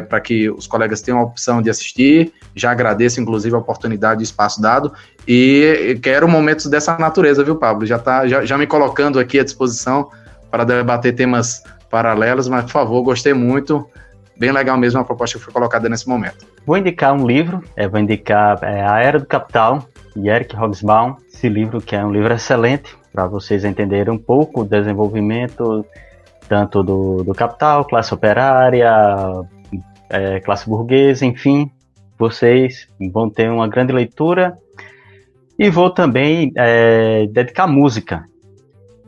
para que os colegas tenham a opção de assistir. Já agradeço, inclusive, a oportunidade e o espaço dado. E quero momentos dessa natureza, viu, Pablo? Já me colocando aqui à disposição para debater temas paralelos, mas, por favor, gostei muito. Bem legal mesmo a proposta que foi colocada nesse momento. Vou indicar um livro, vou indicar A Era do Capital, de Eric Hobsbawm. Esse livro que é um livro excelente, para vocês entenderem um pouco o desenvolvimento tanto do capital, classe operária, classe burguesa, enfim, vocês vão ter uma grande leitura. E vou também dedicar música.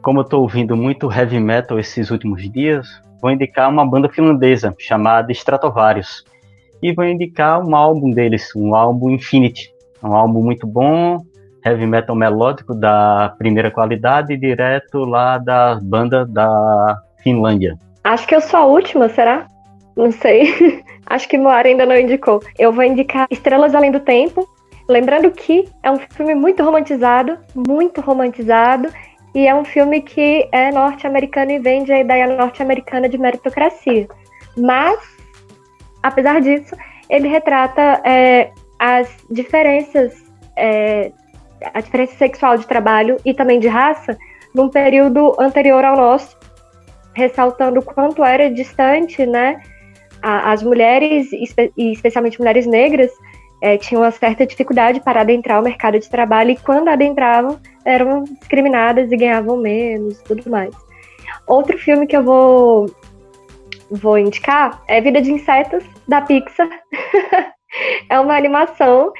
Como eu estou ouvindo muito heavy metal esses últimos dias, vou indicar uma banda finlandesa chamada Stratovarius. E vou indicar um álbum deles, um álbum Infinity. Um álbum muito bom, heavy metal melódico da primeira qualidade, direto lá da banda da Finlândia. Acho que eu sou a última, será? Não sei. Acho que Moara ainda não indicou. Eu vou indicar Estrelas Além do Tempo. Lembrando que é um filme muito romantizado, e é um filme que é norte-americano e vende a ideia norte-americana de meritocracia. Mas, apesar disso, ele retrata as diferenças, a diferença sexual de trabalho e também de raça num período anterior ao nosso, ressaltando o quanto era distante, né? As mulheres, e especialmente mulheres negras, tinham uma certa dificuldade para adentrar o mercado de trabalho, e quando adentravam, eram discriminadas e ganhavam menos, tudo mais. Outro filme que eu vou indicar é Vida de Insetos, da Pixar. É uma animação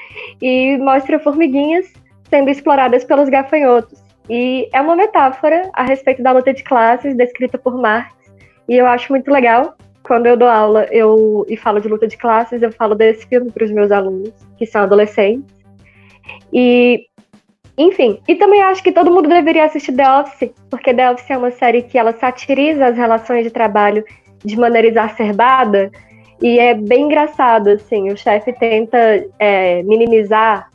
e mostra formiguinhas sendo exploradas pelos gafanhotos. E é uma metáfora a respeito da luta de classes descrita por Marx, e eu acho muito legal. Quando eu dou aula e falo de luta de classes, eu falo desse filme para os meus alunos, que são adolescentes. E, enfim, e também acho que todo mundo deveria assistir The Office, porque The Office é uma série que ela satiriza as relações de trabalho de maneira exacerbada, e é bem engraçado, assim. O chefe tenta minimizar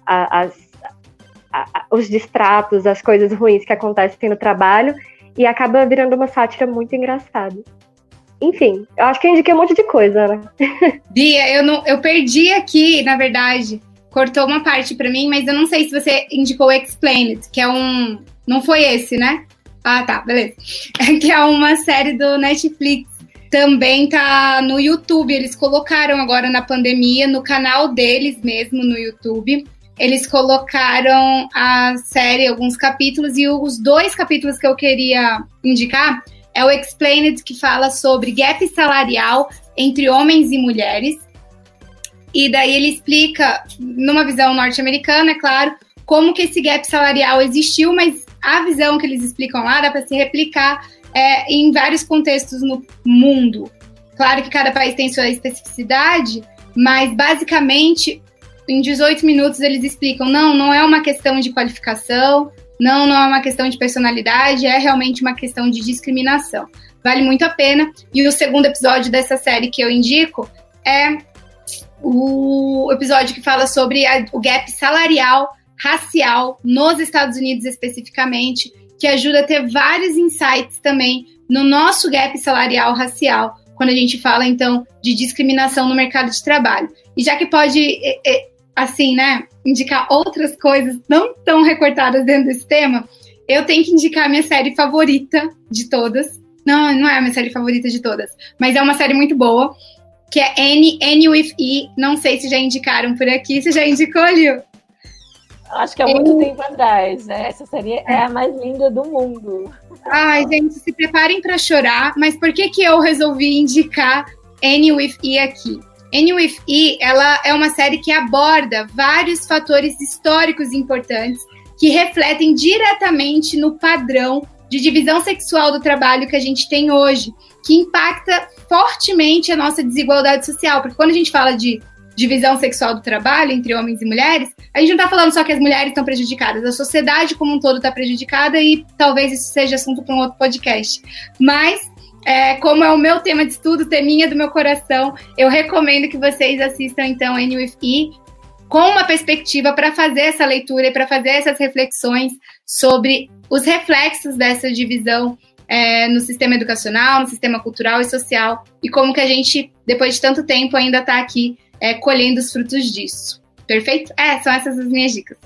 os distratos, as coisas ruins que acontecem no trabalho, e acaba virando uma sátira muito engraçada. Enfim, eu acho que eu indiquei um monte de coisa, né? Bia, eu perdi aqui, na verdade. Cortou uma parte pra mim, mas eu não sei se você indicou Explained, que é um... Não foi esse, né? Ah, tá, beleza. Que é uma série do Netflix. Também tá no YouTube. Eles colocaram agora na pandemia, no canal deles mesmo, no YouTube. Eles colocaram a série, alguns capítulos, e os 2 capítulos que eu queria indicar é o Explained, que fala sobre gap salarial entre homens e mulheres. E daí ele explica, numa visão norte-americana, é claro, como que esse gap salarial existiu, mas a visão que eles explicam lá dá para se replicar em vários contextos no mundo. Claro que cada país tem sua especificidade, mas basicamente, em 18 minutos eles explicam, não é uma questão de qualificação, não é uma questão de personalidade, é realmente uma questão de discriminação. Vale muito a pena. E o segundo episódio dessa série que eu indico é o episódio que fala sobre o gap salarial, racial, nos Estados Unidos especificamente, que ajuda a ter vários insights também no nosso gap salarial racial, quando a gente fala, então, de discriminação no mercado de trabalho. E já que pode, assim, né, indicar outras coisas não tão recortadas dentro desse tema, eu tenho que indicar a minha série favorita de todas. Não é a minha série favorita de todas, mas é uma série muito boa, que é Annie with E. Não sei se já indicaram por aqui. Você já indicou, Liu? Acho que há muito tempo atrás, né? Essa série é a mais linda do mundo. Ai, gente, se preparem para chorar. Mas por que eu resolvi indicar Annie with E aqui? Annie with E, ela é uma série que aborda vários fatores históricos importantes que refletem diretamente no padrão de divisão sexual do trabalho que a gente tem hoje, que impacta fortemente a nossa desigualdade social, porque quando a gente fala de divisão sexual do trabalho entre homens e mulheres, a gente não está falando só que as mulheres estão prejudicadas, a sociedade como um todo está prejudicada e talvez isso seja assunto para um outro podcast. Mas, como é o meu tema de estudo, teminha do meu coração, eu recomendo que vocês assistam, então, N with E, com uma perspectiva para fazer essa leitura e para fazer essas reflexões sobre os reflexos dessa divisão no sistema educacional, no sistema cultural e social, e como que a gente, depois de tanto tempo, ainda está aqui colhendo os frutos disso. Perfeito? São essas as minhas dicas.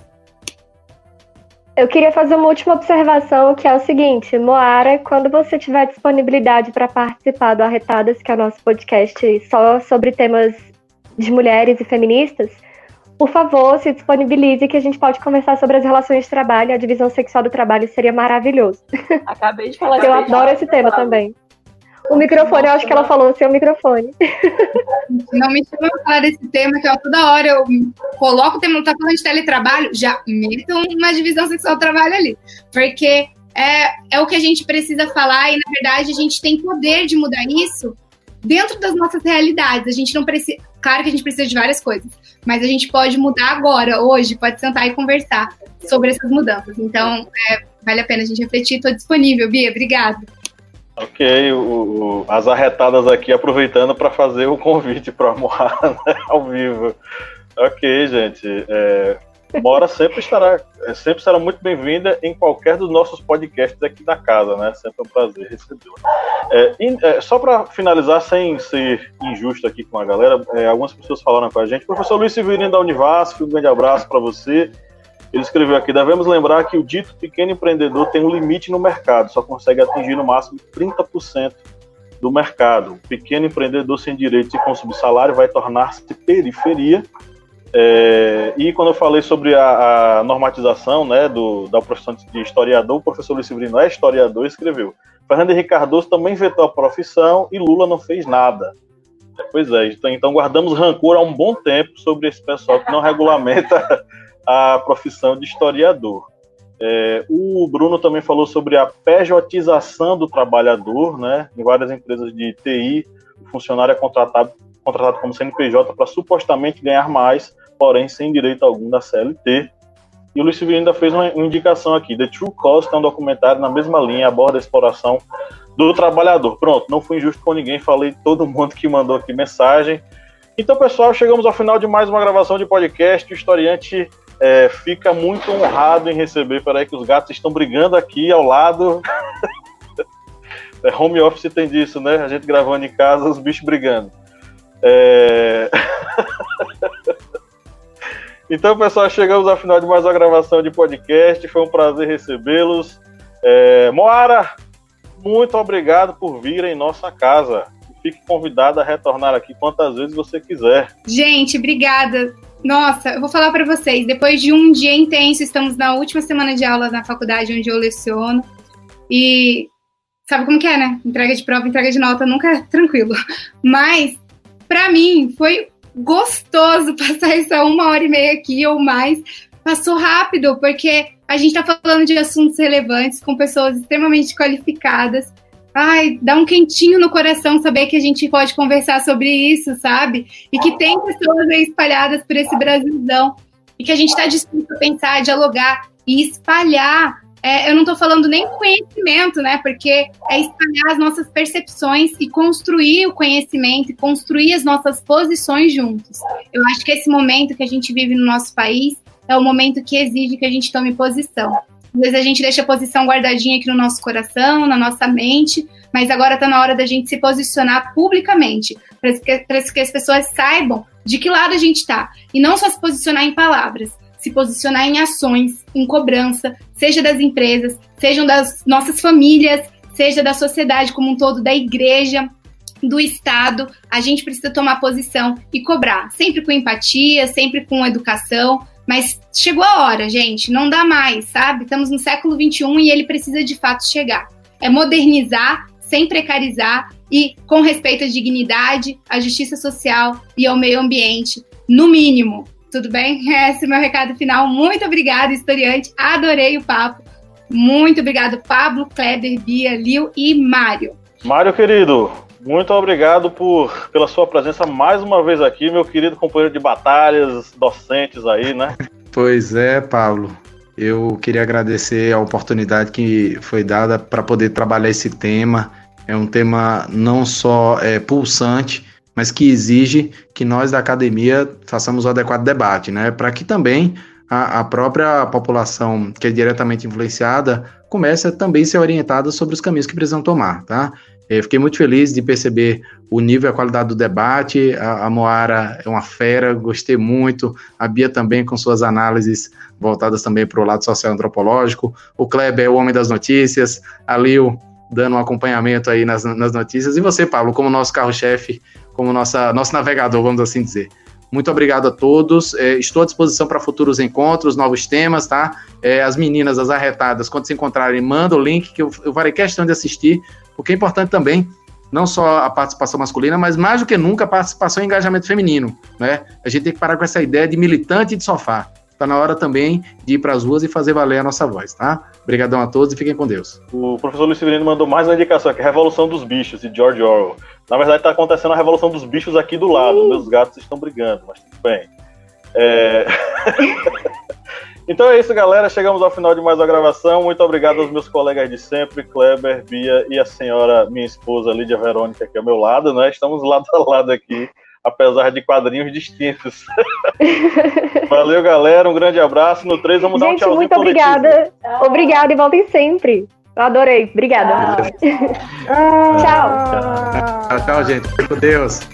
Eu queria fazer uma última observação, que é o seguinte, Moara, quando você tiver disponibilidade para participar do Arretadas, que é o nosso podcast só sobre temas de mulheres e feministas, por favor, se disponibilize que a gente pode conversar sobre as relações de trabalho, a divisão sexual do trabalho seria maravilhoso. Acabei de falar. Eu adoro esse tema também. O microfone, eu acho que ela falou o seu microfone. Não me chama pra falar desse tema, que toda hora eu coloco o tema, não tá falando de teletrabalho, já meto uma divisão sexual do trabalho ali. Porque é o que a gente precisa falar e, na verdade, a gente tem poder de mudar isso dentro das nossas realidades. A gente não precisa... Claro que a gente precisa de várias coisas, mas a gente pode mudar agora, hoje, pode sentar e conversar sobre essas mudanças. Então, vale a pena a gente refletir. Estou disponível, Bia, obrigada. Ok, as arretadas aqui aproveitando para fazer o convite para a Moara, né, ao vivo. Ok, gente. Moara sempre será muito bem-vinda em qualquer dos nossos podcasts aqui da casa, né? Sempre é um prazer recebê-la. Só para finalizar, sem ser injusto aqui com a galera, algumas pessoas falaram com a gente. Professor Luiz Severino da Univasf, um grande abraço para você. Ele escreveu aqui: devemos lembrar que o dito pequeno empreendedor tem um limite no mercado, só consegue atingir no máximo 30% do mercado. O pequeno empreendedor sem direitos e com subsalário vai tornar-se periferia. E quando eu falei sobre a normatização, né, da profissão de historiador, o professor Luiz Severino é historiador e escreveu: Fernando Henrique Cardoso também vetou a profissão e Lula não fez nada. Pois é, então guardamos rancor há um bom tempo sobre esse pessoal que não regulamenta a profissão de historiador. O Bruno também falou sobre a pejotização do trabalhador, né? Em várias empresas de TI, o funcionário é contratado como CNPJ para supostamente ganhar mais, porém sem direito algum da CLT. E o Luiz Severino ainda fez uma indicação aqui: The True Cost é um documentário na mesma linha, aborda a exploração do trabalhador. Pronto, não fui injusto com ninguém, falei todo mundo que mandou aqui mensagem. Então, pessoal, chegamos ao final de mais uma gravação de podcast. O historiante fica muito honrado em receber. Peraí que os gatos estão brigando aqui ao lado. Home office tem disso, né? A gente gravando em casa, os bichos brigando. Então, pessoal, chegamos ao final de mais uma gravação de podcast. Foi um prazer recebê-los. Moara, muito obrigado por vir em nossa casa. Fique convidada a retornar aqui quantas vezes você quiser. Gente, obrigada. Nossa, eu vou falar para vocês, depois de um dia intenso, estamos na última semana de aulas na faculdade onde eu leciono, e sabe como que é, né? Entrega de prova, entrega de nota, nunca é tranquilo. Mas, para mim, foi gostoso passar essa 1h30 aqui ou mais. Passou rápido, porque a gente está falando de assuntos relevantes, com pessoas extremamente qualificadas. Ai, dá um quentinho no coração saber que a gente pode conversar sobre isso, sabe? E que tem pessoas aí espalhadas por esse Brasilzão. E que a gente está disposto a pensar, dialogar e espalhar. Eu não estou falando nem conhecimento, né? Porque é espalhar as nossas percepções e construir o conhecimento e construir as nossas posições juntos. Eu acho que esse momento que a gente vive no nosso país é o momento que exige que a gente tome posição. Às vezes a gente deixa a posição guardadinha aqui no nosso coração, na nossa mente, mas agora está na hora da gente se posicionar publicamente, para que as pessoas saibam de que lado a gente está. E não só se posicionar em palavras, se posicionar em ações, em cobrança, seja das empresas, sejam das nossas famílias, seja da sociedade como um todo, da igreja, do Estado. A gente precisa tomar posição e cobrar, sempre com empatia, sempre com educação. Mas chegou a hora, gente, não dá mais, sabe? Estamos no século XXI e ele precisa de fato chegar. É modernizar, sem precarizar e com respeito à dignidade, à justiça social e ao meio ambiente, no mínimo. Tudo bem? Esse é o meu recado final. Muito obrigada, historiante. Adorei o papo. Muito obrigado, Pablo, Kleber, Bia, Lil e Mário. Mário, querido, muito obrigado pela sua presença mais uma vez aqui, meu querido companheiro de batalhas, docentes aí, né? Pois é, Pablo. Eu queria agradecer a oportunidade que foi dada para poder trabalhar esse tema. É um tema não só pulsante, mas que exige que nós da academia façamos o adequado debate, né? Para que também a própria população que é diretamente influenciada comece a também ser orientada sobre os caminhos que precisam tomar, tá? Eu fiquei muito feliz de perceber o nível e a qualidade do debate. A Moara é uma fera, gostei muito. A Bia também com suas análises voltadas também para o lado social-antropológico. O Kleber é o homem das notícias. A Lil dando um acompanhamento aí nas notícias. E você, Pablo, como nosso carro-chefe, como nosso navegador, vamos assim dizer. Muito obrigado a todos. Estou à disposição para futuros encontros, novos temas, tá? As meninas, as arretadas, quando se encontrarem, manda o link que eu farei questão de assistir, porque é importante também, não só a participação masculina, mas mais do que nunca a participação e engajamento feminino, né? A gente tem que parar com essa ideia de militante e de sofá. Está na hora também de ir para as ruas e fazer valer a nossa voz, tá? Obrigadão a todos e fiquem com Deus. O professor Luiz Severino mandou mais uma indicação aqui, Revolução dos Bichos, de George Orwell. Na verdade, está acontecendo a Revolução dos Bichos aqui do lado. Meus gatos estão brigando, mas tudo bem. Então é isso, galera. Chegamos ao final de mais uma gravação. Muito obrigado aos meus colegas de sempre, Kleber, Bia e a senhora, minha esposa, Lídia Verônica, aqui ao meu lado, né? Estamos lado a lado aqui, apesar de quadrinhos distintos. Valeu, galera. Um grande abraço. No 3 vamos dar um tchauzinho. Muito obrigada. Obrigada e voltem sempre. Eu adorei. Obrigada. Tchau, gente. Fique com Deus.